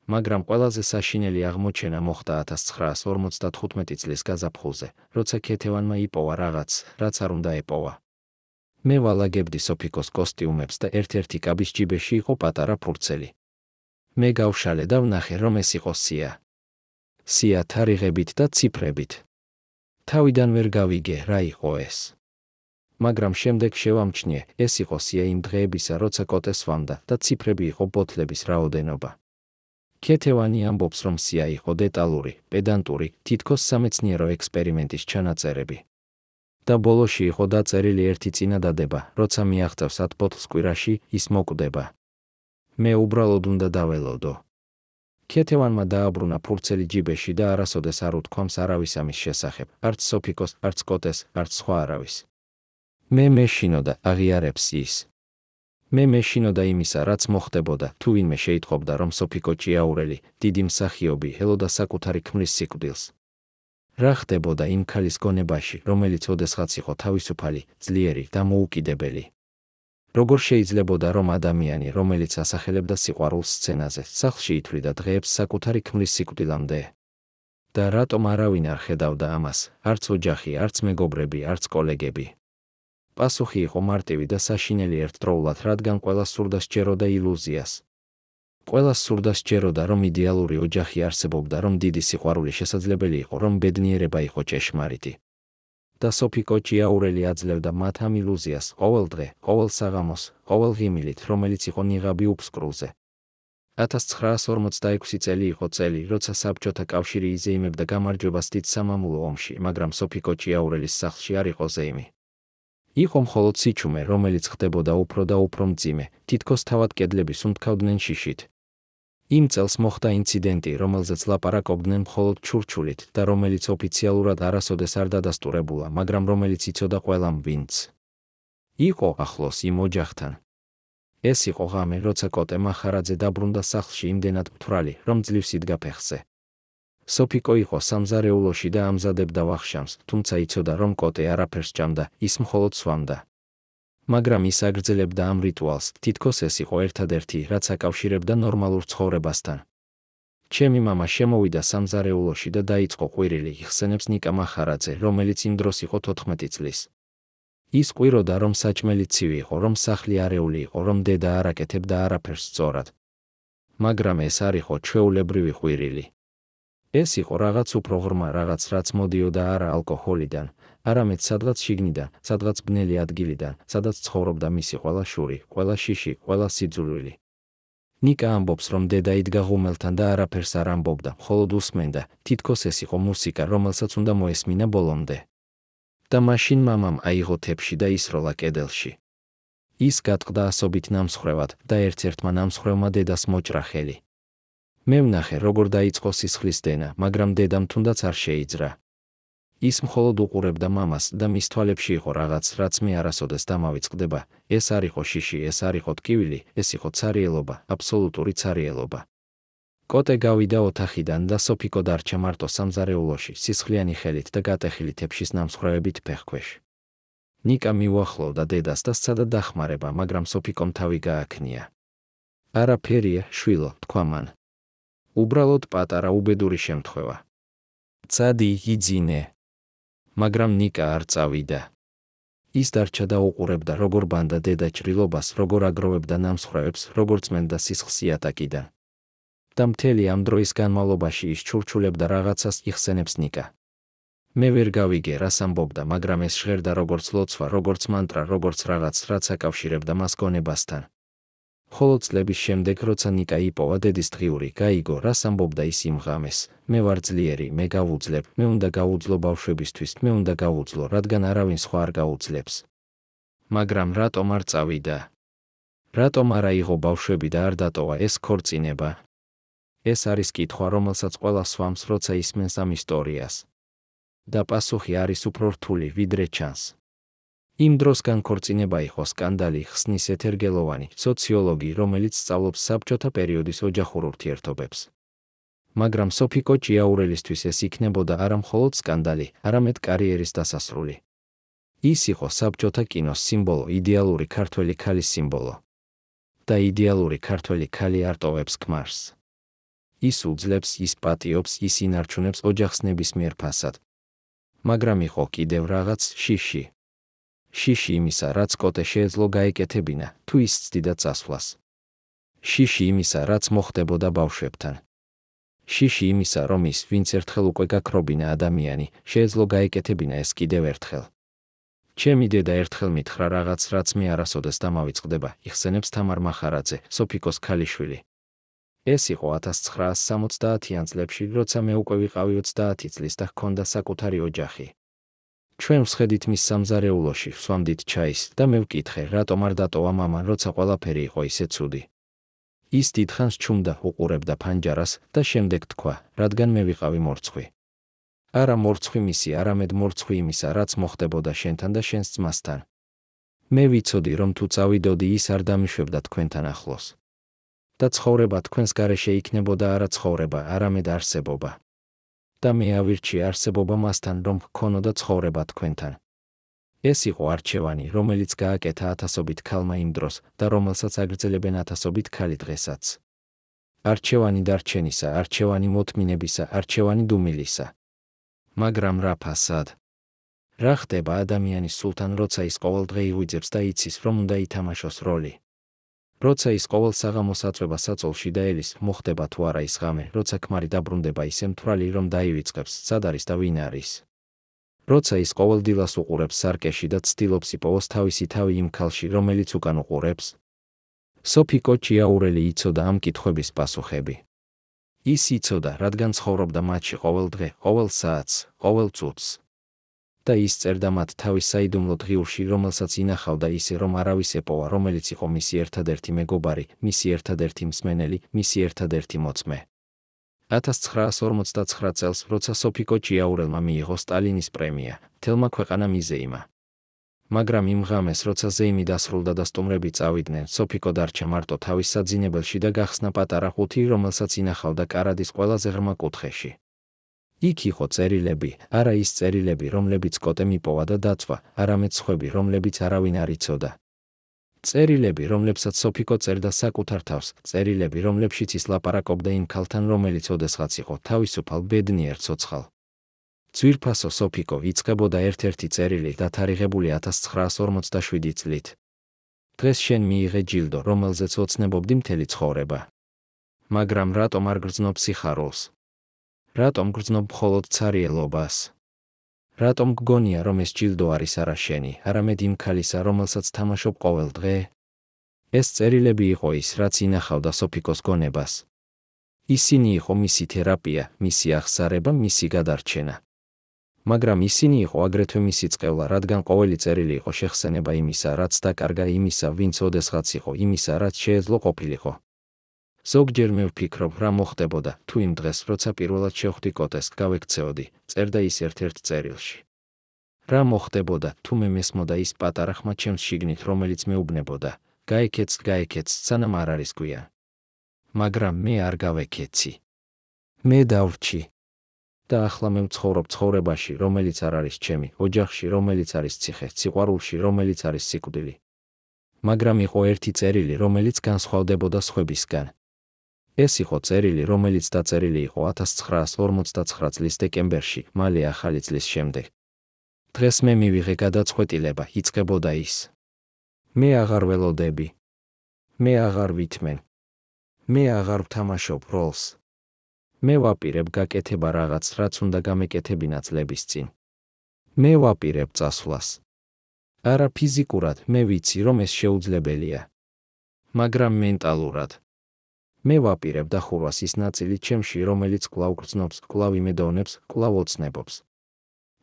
მაგრამ ყველაზე საშინელი აღმოჩენა მოხდა 1955 წლის გაზაფხულზე, როცა ქეთევანმა იპოვა რაღაც, რაც არ უნდა ეპოვა. მე ვალაგებდი სოფიკოს კოსტიუმებს და ერთ-ერთი კაბის ჯიბეში იყო პატარა ფურცელი. მე გავშალე და ვნახე, რომ ეს იყო სია. სია თარიღებით და ციფრებით. თავიდან ვერ გავიგე, რა იყო ეს. მაგრამ შემდეგ შევამჩნიე, ეს იყო სია იმ დღეებისა, როცა კოტე სვამდა და ციფრები იყო ბოთლების რაოდენობა. ქეთევანი ამბობს, რომ სია იყო დეტალური, პედანტური, თითქოს სამეცნიერო ექსპერიმენტის ჩანაწერები. და ბოლოში იყო დაწერილი ერთი წინადადება, როცა მიაღწევს 10 ბოთლს კვირაში, ის მოკვდება. მე უბრალოდ უნდა დაველოდო. ქეთევანმა დააბრუნა ფურცელი ჯიბეში და არასოდეს არ უთქვამს არავის ამის შესახებ, არც სოფიკოს, არც კოტეს, არც სხვა არავის. მე მეშინოდა, აღიარებს ის. მე მეშინოდა იმისა, რაც მოხდებოდა, თუ ვინმე შეიტყობდა, რომ სოფიკო ჭიაურელი, დიდი მსახიობი, ელოდა საკუთარი ქმრის სიკვდილს. რა ხდებოდა იმ ქალის გონებაში, რომელიც ოდესღაც იყო თავისუფალი, ძლიერი და მოუკიდებელი? როგორ შეიძლებოდა რომ ადამიანი, რომელიც ასახელებდა სიყვარულს სცენაზე, სახლში ითვლიდა დღეებს საკუთარი ქმრის სიკვდილამდე? და რატომ არავინ არ ხედავდა ამას, არც ოჯახი, არც მეგობრები, არც კოლეგები? პასუხი იყო მარტივი და საშინელი ერთდროულად, რადგან ყველას სურდა სჯეროდა ილუზიას. ყველას სურდა სჯეროდა, რომ იდეალური ოჯახი არსებობდა, რომ დიდი სიყვარული შესაძლებელი იყო, რომ ბედნიერება იყო ჭეშმარიტი. და სოფიკო ჭიაურელი აძლევდა მათ ამ ილუზიას ყოველ დღე, ყოველ საღამოს, ყოველ ღიმილით, რომელიც იყო ნიღაბი უფსკრულზე. 1946 წელი იყო წელი, როცა საბჭოთა კავშირი იზეიმებდა გამარჯვებას დიდ სამამულო ომში, მაგრამ სოფიკო ჭიაურელის სახლში არ იყო ზეიმი. იყო მხოლოდ სიჩუმე, რომელიც ხდებოდა უფრო და უფრო მძიმე, თითქოს თავად კედლები სუნთქავდნენ შიშით. იმ წელს მოხდა ინციდენტი, რომელზეც ლაპარაკობდნენ მხოლოდ ჩურჩულით და რომელიც ოფიციალურად არასოდეს არ დადასტურებულა, მაგრამ რომელიც იცოდა ყველამ ვინც იყო ახლოს იმ ოჯახთან. ეს იყო ღამე, როცა კოტე მახარაძე დაბრუნდა სახლში იმდენად მთვრალი, რომ ძლივს იდგა ფეხზე. სოფიკო იყო სამზარეულოში და ამზადებდა ვახშამს, თუმცა იცოდა, რომ კოტე არაფერს ჭამდა, ის მხოლოდ სვამდა. მაგრამ ის აგრძელებდა ამ რიტუალს, თითქოს ეს იყო ერთადერთი, რაც აკავშირებდა ნორმალურ ცხოვრებასთან. ჩემი მამა შემოვიდა სამზარეულოში და დაიწყო ყვირილი, იხსენებს ნიკა მახარაძე, რომელიც იმ დროს იყო 14 წლის. ის ყვიროდა, რომ საჭმელი ცივი იყო, რომ სახლი არეული იყო, რომ დედა არ აკეთებდა არაფერს სწორად. მაგრამ ეს არ იყო ჩვეულებრივი ყვირილი. ეს იყო რაღაც უფრო ღრმა, რაღაც, რაც მოდიოდა არა ალკოჰოლიდან, არამედ სადღაც შიგნიდან, სადღაც ბნელი ადგილიდან, სადაც ცხოვრობდა მისი ყველა შური, ყველა შიში, ყველა სიძულვილი. ნიკა ამბობს, რომ დედა იდგა ღუმელთან და არაფერს არ ამბობდა, მხოლოდ უსმენდა, თითქოს ეს იყო მუსიკა, რომელსაც უნდა მოესმინა ბოლომდე. და მაშინ მამამ აიღო თეფში და ისროლა კედელში. ის გატყდა ასობით ნამსხვრევად და ერთ-ერთმა ნამსხვრევმა დედას მოჭრა ხელი. მე ვნახე, როგორ დაიწყო სისხლის დენა, მაგრამ დედამ თუნდაც არ შეიძრა. ის მხოლოდ უყურებდა მამას და მის თვალებში იყო რაღაც, რაც მე არასოდეს დამავიწყდება. ეს არ იყო შიში, ეს არ იყო ტკივილი, ეს იყო ცარიელობა, აბსოლუტური ცარიელობა. კოტე გავიდა ოთახიდან და სოფიკო დარჩა მარტო სამზარეულოში, სისხლიანი ხელით და გატეხილი თეფშის ნამსხვრევებით ფეხქვეშ. ნიკა მიუახლოვდა დედას და სცადა დახმარება, მაგრამ სოფიკომ თავი გააქნია. არაფერია, შვილო, თქვა მან. უბრალოდ პატარა უბედური შემთხვევა. წადი, იძინე. მაგრამ ნიკა არ წავიდა. ის დარჩა და უყურებდა, როგორ ბანდა დედა ჭრილობას, როგორ აგროვებდა ნამსხვრევებს, როგორ წმენდა სისხლს იატაკიდან. და მთელი ამ დროის განმავლობაში ის ჩურჩულებდა რაღაცას, იხსენებს ნიკა. მე ვერ გავიგე, რას ამბობდა, მაგრამ ეს ჟღერდა როგორც ლოცვა, როგორც მანტრა, როგორც რაღაც, რაც აკავშირებდა მას გონებასთან. ხოლო წლების შემდეგ, როცა ნიკა იპოვა დედის დღიური, გაიგო, რას ამბობდა ის იმ ღამეს. მე ვარ ძლიერი, მე გავუძლებ, მე უნდა გავუძლო ბავშვებისთვის, მე უნდა გავუძლო, რადგან არავინ სხვა არ გაუძლებს. მაგრამ რატომ არ წავიდა? რატომ არ აიღო ბავშვები და არ დატოვა ეს ქორწინება? ეს არის კითხვა, რომელსაც ყველა სვამს, როცა ისმენს ამ ისტორიას. და პასუხი არის უფრო რთული, ვიდრე ჩანს. იმ დროს განქორწინება იყო სკანდალი, ხსნის ეთერგელოვანი, სოციოლოგი, რომელიც სწავლობს საბჭოთა პერიოდის ოჯახურ ურთიერთობებს. მაგრამ სოფიკო ჭიაურელისთვის ეს იქნებოდა არა მხოლოდ სკანდალი, არამედ კარიერის დასასრული. ის იყო საბჭოთა კინოს სიმბოლო, იდეალური ქართველი ქალის სიმბოლო. და იდეალური ქართველი ქალი არ ტოვებს ქმარს. ის უძლებს, ის პატიობს, ის ინარჩუნებს ოჯახს ნებისმიერ ფასად. მაგრამ იყო კიდევ რაღაც შიში. შიში იმისა, რაც კოტე შეეძლო გაეკეთებინა, თუ ის ცდიდა წასვლას. შიში იმისა, რაც მოხდებოდა ბავშვებთან. შიში იმისა, რომ ის, ვინც ერთხელ უკვე გაქრობინა ადამიანი, შეეძლო გაეკეთებინა ეს კიდევ ერთხელ. ჩემი დედა ერთხელ მითხრა რაღაც, რაც მე არასოდეს დამავიწყდება, იხსენებს თამარ მახარაძე, სოფიკოს ქალიშვილი. ეს იყო 1970-იან წლებში, როცა მე უკვე ვიყავი 30 წლის და ჰქონდა საკუთარი ოჯახი. ჩვენ ვსხედით მის სამზარეულოში, ვსვამდით ჩაის და მე ვკითხე, რატომ არ დატოვა მამან, როცა ყველაფერი იყო ისე ცუდი. ის დიდხანს ჩუმდა, უყურებდა ფანჯარას და შემდეგ თქვა, რადგან მე ვიყავი მორცხვი. არა მორცხვი მისი, არამედ მორცხვი იმისა, რაც მოხდებოდა შენთან და შენს ძმასთან. მე ვიცოდი, რომ თუ წავიდოდი, ის არ დამიშვებდა თქვენთან ახლოს. და ცხოვრება თქვენს გარეშე იქნებოდა არა ცხოვრება, არამედ არსებობა. და მე ავირჩიე არსებობა მასთან, რომ გქონოდა ცხოვრება თქვენთან. ეს იყო არჩევანი, რომელიც გააკეთა ათასობით ქალმა იმ დროს და რომელსაც აგრძელებენ ათასობით ქალი დღესაც. არჩევანი დარჩენისა, არჩევანი მოთმინებისა, არჩევანი დუმილისა. მაგრამ რა ფასად? რა ხდება ადამიანის სულთან, როცა ის ყოველდღე იღვიძებს და იცის, რომ უნდა ითამაშოს როლი? როცა ის ყოველ საღამოს აწვება საწოლში და ელის, მოხდება თუ არა ის ღამე, როცა ქმარი დაბრუნდება ისე მთვრალი, რომ დაივიწყებს, სად არის და ვინ არის? როცა ის ყოველ დილას უყურებს სარკეში და ცდილობს იპოვოს თავისი თავი იმ ქალში, რომელიც უკან უყურებს? სოფიკო ჭიაურელი იცოდა ამ კითხვების პასუხები. ის იცოდა, რადგან ცხოვრობდა მათში ყოველ დღე, ყოველ საათს, ყოველ წუთს. და ის წერდა მათ თავის საიდუმლო დღიურში, რომელსაც ინახავდა ისე, რომ არავის ეპოვა, რომელიც იყო მისი ერთადერთი მეგობარი, მისი ერთადერთი მსმენელი, მისი ერთადერთი მოწმე. 1959 წელს, როცა სოფიკო ჭიაურელმა მიიღო სტალინის პრემია, მთელმა ქვეყანამ იზეიმა. მაგრამ იმ ღამეს, როცა ზეიმი დასრულდა და სტუმრები წავიდნენ, სოფიკო დარჩა მარტო თავის საძინებელში და გახსნა პატარა ყუთი, რომელსაც ინახავდა კარადის ყველაზე ღრმა კუთხეში. იქ იყო წერილები, არა ის წერილები, რომლებიც კოტემ იპოვა და დაწვა, არამედ სხვები, რომლებიც არავინ არ იცოდა. წერილები, რომლებსაც სოფიკო წერდა საკუთარ თავს, წერილები, რომლებშიც ის ლაპარაკობდა იმ ქალთან, რომელიც ოდესღაც იყო თავისუფალ, ბედნიერ, ცოცხალ. ძვირფასო სოფიკო იწყებოდა ერთ-ერთი წერილი დათარიღებული 1947 წლით. დღეს შენ მიიღე ჯილდო, რომელზეც ოცნებობდი მთელი ცხოვრება. მაგრამ რატომ არ გრძნობ სიხარულს? რატომ გრძნობ მხოლოდ ცარიელობას? რატომ გგონია, რომ ეს ჯილდო არის არა შენი, არამედ იმ ქალისა, რომელსაც თამაშობ ყოველ დღე? ეს წერილები იყო ის, რაც ინახავდა სოფიკოს გონებას. ისინი იყო მისი თერაპია, მისი აღსარება, მისი გადარჩენა. მაგრამ ისინი იყო აგრეთვე მისი წყევლა, რადგან ყოველი წერილი იყო შეხსენება იმისა, რაც დაკარგა, იმისა, ვინც ოდესღაც იყო, იმისა, რაც შეეძლო ყოფილიყო. ზოგჯერ მე ვფიქრობ, რა მოხდებოდა, თუ იმ დღეს, როცა პირველად შევხვდი კოტეს, გავექცეოდი, წერდა ის ერთ-ერთ წერილში. რა მოხდებოდა, თუ მე მესმოდა ის პატარა ხმა ჩემს შიგნით, რომელიც მეუბნებოდა, გაეკეც, სანამ არ არის გვიან. მაგრამ მე არ გავეკეცი. მე დავრჩი. და ახლა მე ვცხოვრობ ცხოვრებაში, რომელიც არ არის ჩემი, ოჯახში, რომელიც არის ციხე, სიყვარულში, რომელიც არის სიკვდილი. მაგრამ იყო ერთი წერილი, რომელიც განსხვავდებოდა სხვებისგან. ეს იყო წერილი, რომელიც დაწერილი იყო 1959 წლის დეკემბერში, მალე ახალი წლის შემდეგ. დღეს მე მივიღე გადაწყვეტილება, იწყებოდა ის. მე აღარ ველოდები. მე აღარ ვითმენ. მე აღარ ვთამაშობ როლს. მე ვაპირებ გაკეთება რაღაც, რაც უნდა გამეკეთებინა წლების წინ. მე ვაპირებ წასვლას. არა ფიზიკურად, მე ვიცი, რომ ეს შეუძლებელია. მაგრამ მენტალურად. მე ვაპირებ დახურვას ის ნაწილი ჩემში, რომელიც კვლავ გრძნობს, კვლავ იმედოვნებს, კვლავ ოცნებობს.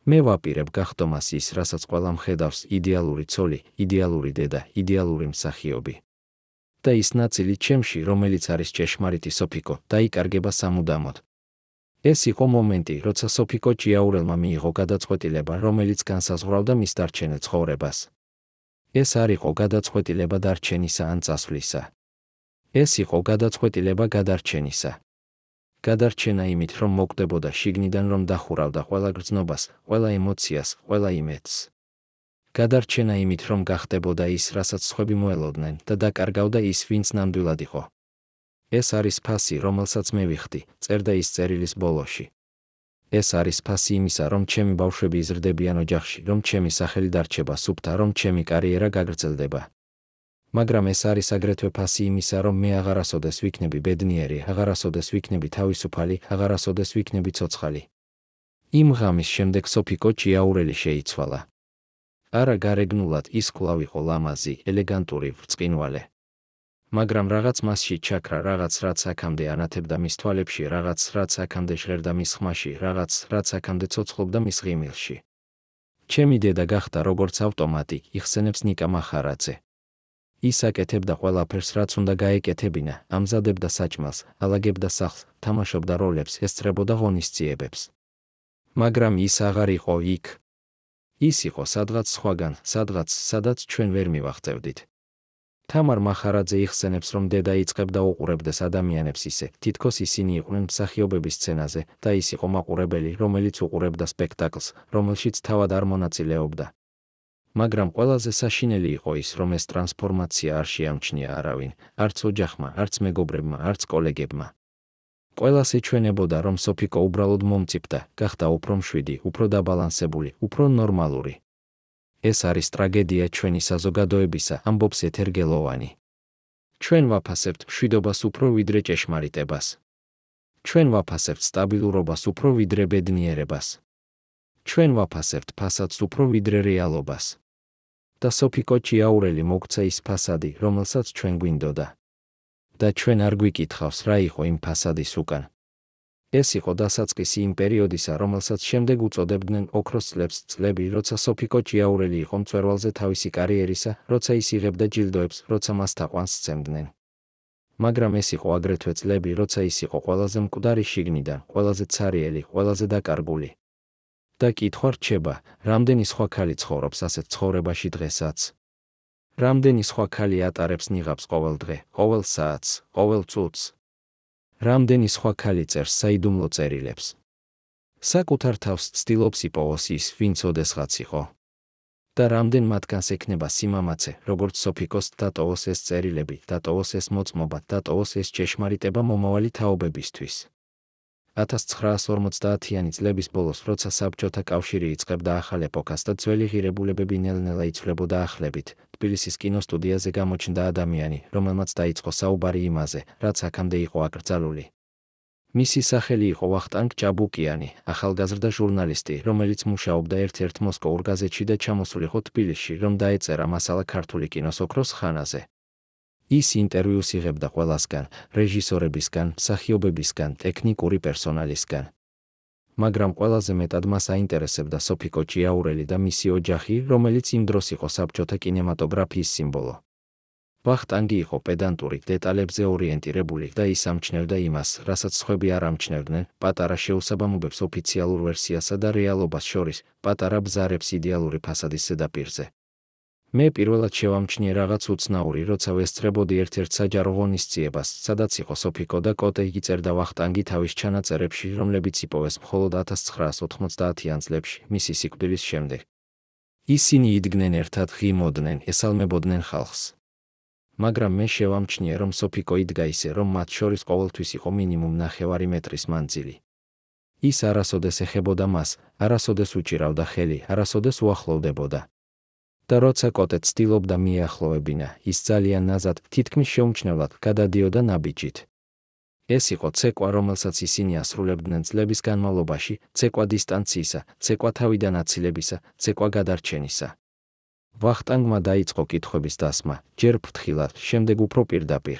მე ვაპირებ გახდომას ის, რასაც ყველა მხედავს, იდეალური ცოლი, იდეალური დედა, იდეალური მსახიობი. და ის ნაწილი ჩემში, რომელიც არის ჭეშმარიტი სოფიკო, დაიკარგება სამუდამოდ. ეს იყო მომენტი, როცა სოფიკო ჭიაურელმა მიიღო გადაწყვეტილება, რომელიც განსაზღვრავდა მის დარჩენილ ცხოვრებას. ეს არ იყო გადაწყვეტილება დარჩენისა ან წასვლისა. ეს იყო გადაწყვეტილება გადარჩენისა. გადარჩენა იმით, რომ მოკვდებოდა შიგნიდან, რომ დახურავდა ყველა გრძნობას, ყველა ემოციას, ყველა იმედს. გადარჩენა იმით, რომ გახდებოდა ის, რასაც სხვები მოელოდნენ და დაკარგავდა ის, ვინც ნამდვილად იყო. ეს არის ფასი, რომელსაც მე ვიხდი, წერდა ის წერილის ბოლოში. ეს არის ფასი იმისა, რომ ჩემი ბავშვები იზრდებიან ოჯახში, რომ ჩემი სახელი დარჩება სუფთა, რომ ჩემი კარიერა გაგრძელდება. მაგრამ ეს არის აგრეთვე ფასი იმისა, რომ მე აღარასოდეს ვიქნები ბედნიერი, აღარასოდეს ვიქნები თავისუფალი, აღარასოდეს ვიქნები ცოცხალი. იმ ღამის შემდეგ სოფიკო ჭიაურელი შეიცვალა. არა გარეგნულად, ის კვლავ იყო ლამაზი, ელეგანტური, ბრწყინვალე. მაგრამ რაღაც მასში ჩაქრა, რაღაც რაც აქამდე ანათებდა მის თვალებში, რაღაც რაც აქამდე ჟღერდა მის ხმაში, რაღაც რაც აქამდე ცოცხლობდა მის ღიმილში. ჩემი დედა გახდა როგორც ავტომატი, იხსენებს ნიკა მახარაძე. ის აკეთებდა ყველაფერს, რაც უნდა გაეკეთებინა, ამზადებდა საჭმელს, ალაგებდა სახლს, თამაშობდა როლებს, ესწრებოდა ღონისძიებებს. მაგრამ ის აღარ იყო იქ. ის იყო სადღაც სხვაგან, სადღაც, სადაც ჩვენ ვერ მივაღწევდით. თამარ მახარაძე იხსენებს, რომ დედა იწყებდა უყურებდეს ადამიანებს ისე, თითქოს ისინი იყვნენ მსახიობების სცენაზე და ის იყო მაყურებელი, რომელიც უყურებდა სპექტაკლს, რომელშიც თავად არ მონაწილეობდა. მაგრამ ყველაზე საშინელი იყო ის, რომ ეს ტრანსფორმაცია არ შეამჩნია არავინ, არც ოჯახმა, არც მეგობრებმა, არც კოლეგებმა. ყველას ეჩვენებოდა, რომ სოფიკო უბრალოდ მომწიფდა, გახდა უფრო მშვიდი, უფრო დაბალანსებული, უფრო ნორმალური. ეს არის ტრაგედია ჩვენი საზოგადოებისა, ამბობს ეთერ გელოვანი. ჩვენ ვაფასებთ მშვიდობას უფრო ვიდრე ჭეშმარიტებას. ჩვენ ვაფასებთ სტაბილურობას უფრო ვიდრე ბედნიერებას. ჩვენ ვაფასებთ ფასადს უფრო ვიდრე რეალობას. და სოფიკო ჭიაურელი მოგცა ის ფასადი, რომელსაც ჩვენ გვინდოდა. და ჩვენ არ გვიკითხავს, რა იყო იმ ფასადის უკან. ეს იყო დასაწყისი იმ პერიოდისა, რომელსაც შემდეგ უწოდებდნენ ოქროს წლებს, წლები, როცა სოფიკო ჭიაურელი იყო მწვერვალზე თავისი კარიერისა, როცა ის იღებდა ჯილდოებს, როცა მას თაყვანს სცემდნენ. მაგრამ ეს იყო აგრეთვე წლები, როცა ის იყო ყველაზე მკვდარი შიგნიდან, ყველაზე ცარიელი, ყველაზე დაკარგული. და კითხვა რჩება, რამდენი სხვა ქალი ცხოვრობს ასეთ ცხოვრებაში დღესაც? რამდენი სხვა ქალი ატარებს ნიღაბს ყოველ დღე, ყოველ საათს, ყოველ წუთს? რამდენი სხვა ქალი წერს საიდუმლო წერილებს? საკუთარ თავს ცდილობს იპოვოს ის, ვინც ოდესღაც იყო. და რამდენ მათგანს ექნება სიმამაცე, როგორც სოფიკოს, დატოვოს ეს წერილები, დატოვოს ეს მოწმობა, დატოვოს ეს ჭეშმარიტება მომავალი თაობებისთვის. 1950-იანი წლების ბოლოს, როცა საბჭოთა კავშირი იწყებდა ახალ ეპოქას და ძველი ღირებულებები ნელ-ნელა იცვლებოდა ახლებით, თბილისის კინოსტუდიაზე გამოჩნდა ადამიანი, რომელმაც დაიწყო საუბარი იმაზე, რაც აქამდე იყო აკრძალული. მისი სახელი იყო ვახტანგ ჭაბუკიანი, ახალგაზრდა ჟურნალისტი, რომელიც მუშაობდა ერთ-ერთ მოსკოვურ გაზეთში და ჩამოსულიყო თბილისში, რომ დაეწერა მასალა ქართული კინოს ოქროს ხანაზე. ის ინტერვიუს იღებდა ყველასგან, რეჟისორებისგან, მსახიობებისგან, ტექნიკური პერსონალისგან. მაგრამ ყველაზე მეტად მას აინტერესებდა სოფიკო ჭიაურელი და მისი ოჯახი, რომელიც იმ დროს იყო საბჭოთა კინემატოგრაფიის სიმბოლო. ვახტანგი იყო პედანტური, დეტალებზე ორიენტირებული და ის ამჩნევდა იმას, რასაც სხვები არ ამჩნევდნენ, პატარა შეუსაბამობებს ოფიციალურ ვერსიასა და რეალობას შორის, პატარა ბზარებს იდეალური ფასადის ზედაპირზე. მე პირველად შევამჩნიე რაღაც უცნაური, როცა ვესწრებოდი ერთ-ერთ საჯარო ღონისძიებას, სადაც იყო სოფიკო და კოტე, იწერდა ვახტანგი თავის ჩანაწერებში, რომლებიც იპოვეს მხოლოდ 1990-იან წლებში, მისი სიკვდილის შემდეგ. ისინი იდგნენ ერთად, ღიმოდნენ, ესალმებოდნენ ხალხს. მაგრამ მე შევამჩნიე, რომ სოფიკო იდგა ისე, რომ მათ შორის ყოველთვის იყო მინიმუმ 9 მეტრის მანძილი. ის არასოდეს ეხებოდა მას, არასოდეს უჭირავდა ხელი, არასოდეს უახლოვდებოდა. და როცა კოტე ცდილობდა მიახლოვებინა, ის ძალიან ნაზად, თითქმის შეუმჩნევლად, გადადიოდა ნაბიჯით. ეს იყო ცეკვა, რომელსაც ისინი ასრულებდნენ წლების განმავლობაში, ცეკვა დისტანციისა, ცეკვა თავიდან აცილებისა, ცეკვა გადარჩენისა. ვახტანგმა დაიწყო კითხვების დასმა, ჯერ ფრთხილად, შემდეგ უფრო პირდაპირ.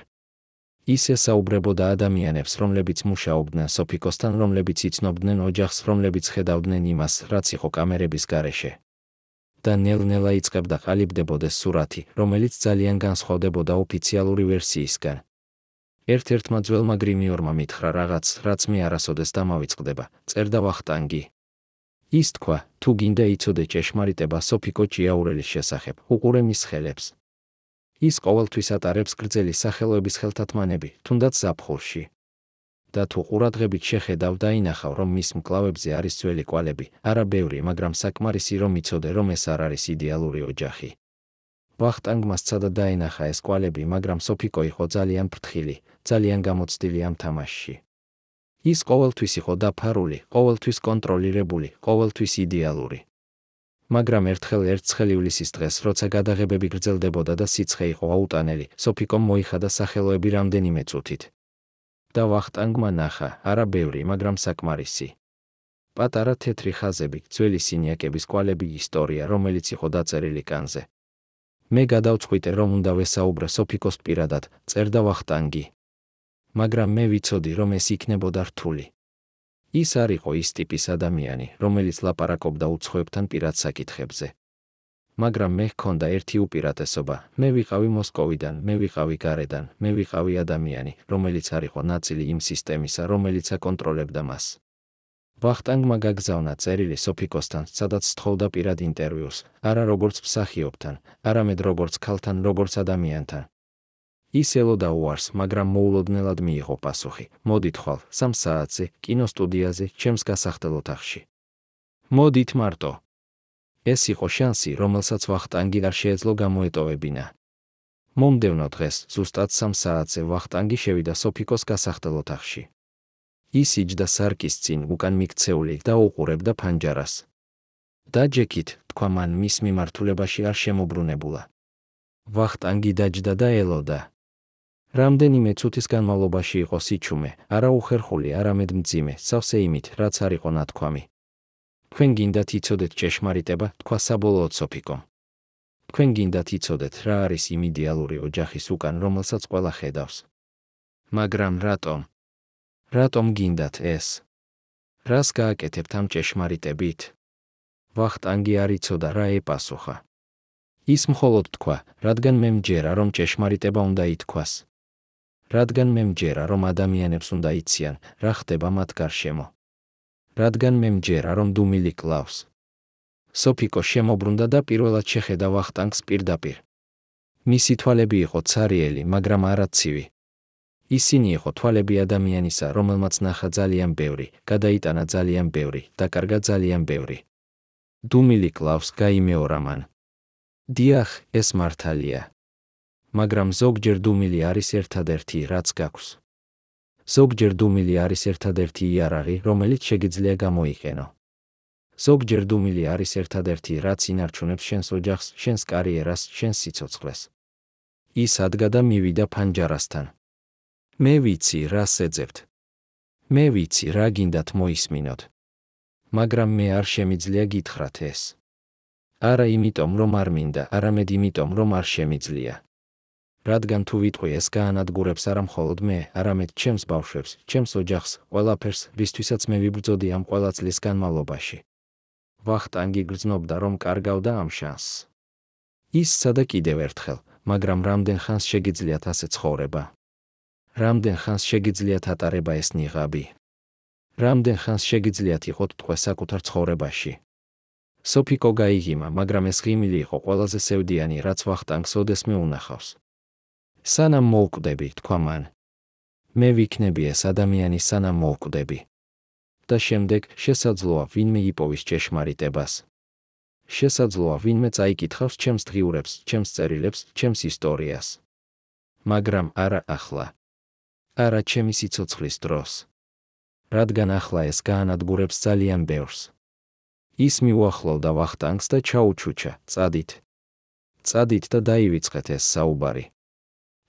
ის ესაუბრებოდა ადამიანებს, რომლებიც მუშაობდნენ სოფიკოსთან, რომლებიც იცნობდნენ ოჯახს, რომლებიც ხედავდნენ იმას, რაც იყო კამერების გარეშე. და ნელ-ნელა იწყებდა ყალიბდებოდეს სურათი, რომელიც ძალიან განსხვავდებოდა ოფიციალური ვერსიისგან. ერთ-ერთმა ძველმა გრიმიორმა მითხრა რაღაც, რაც მე არასოდეს დამავიწყდება, წერდა ვახტანგი. ის თქვა, თუ გინდა იცოდე ჭეშმარიტება სოფიკო ჭიაურელის შესახებ, უყურე მის ხელებს. ის ყოველთვის ატარებს გრძელი სახელოების ხელთათმანები, თუნდაც ზაფხულში. და თუ ყურადღებით შეხედავ დაინახავ, რომ მის მკლავებზე არის ძველი კვალები, არა ბევრი, მაგრამ საკმარისი, რომ იცოდე, რომ ეს არ არის იდეალური ოჯახი. ვახტანგმა სცადა დაენახა ეს კვალები, მაგრამ სოფიკო იყო ძალიან ფრთხილი, ძალიან გამოცდილი ამ თამაშში. ის ყოველთვის იყო დაფარული, ყოველთვის კონტროლირებული, ყოველთვის იდეალური. მაგრამ ერთხელ ერთხელ ივლისის დღეს, როცა გადაღებები გრძელდებოდა და სიცხე იყო აუტანელი, სოფიკომ მოიხადა სახელოები რამდენიმე წუთით. და ვახტანგმა ნახა, არა ბევრი, მაგრამ საკმარისი. პატარა თეთრი ხაზები, ძველი სინიაკების კვალები, ისტორია, რომელიც იყო დაწერილი კანზე. მე გადავწყვიტე, რომ უნდა ვესაუბრე სოფიკოს პირადად, წერდა ვახტანგი. მაგრამ მე ვიცოდი, რომ ეს იქნებოდა რთული. ის არ იყო ის ტიპის ადამიანი, რომელიც ლაპარაკობდა უცხოებთან პირად საკითხებზე. მაგრამ მე ჰქონდა ერთი უპირატესობა, მე ვიყავი მოსკოვიდან, მე ვიყავი გარედან, მე ვიყავი ადამიანი, რომელიც არ იყო ნაწილი იმ სისტემისა, რომელიც აკონტროლებდა მას. ვახტანგმა გაგზავნა წერილი სოფიკოსთან, სადაც სთხოვდა პირად ინტერვიუს, არა როგორც მსახიობთან, არამედ როგორც ქალთან, როგორც ადამიანთან, ის ელოდა უარს, მაგრამ მოულოდნელად მიიღო პასუხი. მოდით ხვალ, 3 საათზე, კინოსტუდიაზე, ჩემს გასახდელ ოთახში. მოდით მარტო. ეს იყო შანსი, რომელსაც ვახტანგი არ შეეძლო გამოეტოვებინა. მომდევნო დღეს, ზუსტად 3 საათზე ვახტანგი შევიდა სოფიკოს გასახდელ ოთახში. ის იჯდა სარკის წინ უკან მიქცეული და უყურებდა ფანჯარას. დაჯექით, თქვა მან მის მიმართულებაში არ შემოbrunებულა. ვახტანგი დაჯდა და ელოდა. რამდენიმე წუთის განმავლობაში იყო სიჩუმე, არა უხერხული, არამედ მძიმე, სავსე იმით, რაც არ იყო ნათქვამი. თქვენ გინდათ იცოდეთ ჭეშმარიტება, თქვა საბოლოოდ სოფიკომ. თქვენ გინდათ იცოდეთ, რა არის იმ იდეალური ოჯახის უკან, რომელსაც ყველა ხედავს. მაგრამ რატომ? რატომ გინდათ ეს? რას გააკეთებთ ამ ჭეშმარიტებით? ვახტანგი არ იცოდა რა ეპასუხა. ის მხოლოდ თქვა, რადგან მე მჯერა, რომ ჭეშმარიტება უნდა ითქვას. რადგან მე მჯერა, რომ ადამიანებს უნდა იციან, რა ხდება მათ გარშემო. რადგან მე მჯერა, რომ დუმილი კლავს. სოფიკო შემოbrunდა და პირველად შეხედა ვახტანგს პირდაპირ. მისი თვალები იყო ცარიელი, მაგრამ არა ცივი. ისინი იყო თვალები ადამიანისა, რომელმაც ნახა ძალიან ბევრი, გადაიტანა ძალიან ბევრი, დაკარგა ძალიან ბევრი. დუმილი კლავს, გაიმეორა მან. დიახ, ეს მართალია. მაგრამ ზოგჯერ დუმილი არის ერთადერთი, რაც გაქვს. ზოგჯერ დუმილი არის ერთადერთი იარაღი, რომელიც შეგიძლია გამოიყენო. ზოგჯერ დუმილი არის ერთადერთი, რაც ინარჩუნებს შენს ოჯახს, შენს კარიერას, შენს სიცოცხლეს. ის ადგა და მივიდა ფანჯარასთან. მე ვიცი, რას ეძებთ. მე ვიცი, რა გინდათ მოისმინოთ. მაგრამ მე არ შემიძლია გითხრათ ეს. არა იმიტომ, რომ არ მინდა, არამედ იმიტომ, რომ არ შემიძლია. რადგან თუ ვიტყვი ეს გაანადგურებს არა მხოლოდ მე, არამედ ჩემს ბავშვებს, ჩემს ოჯახს, ყველაფერს, რისთვისაც მე ვიბრძოდი ამ ყველა წლის განმავლობაში. ვახტანგი გრძნობდა, რომ კარგავდა ამ შანსს. ის სცადა კიდევ ერთხელ, მაგრამ რამდენ ხანს შეგიძლიათ ასე ცხოვრება? რამდენ ხანს შეგიძლიათ ატარება ეს ნიღაბი? რამდენ ხანს შეგიძლიათ იყოთ თქვენ საკუთარ ცხოვრებაში? სოფიკო გაიღიმა, მაგრამ ეს ღიმილი იყო ყველაზე სევდიანი, რაც ვახტანგს ოდესმე უნახავს. სანამ მოვკვდები, თქვა მან. მე ვიქნები ეს ადამიანი, სანამ მოვკვდები. და შემდეგ შესაძლოა ვინმე იპოვის ჭეშმარიტებას. შესაძლოა ვინმე წაიკითხავს ჩემს დღიურებს, ჩემს წერილებს, ჩემს ისტორიას. მაგრამ არა ახლა. არა ჩემი სიცოცხლის დროს. რადგან ახლა ეს გაანადგურებს ძალიან ბევრს. ის მიუახლოვდა ვახტანგს და ჩაუჩუჩა, წადით. წადით და დაივიწყეთ ეს საუბარი.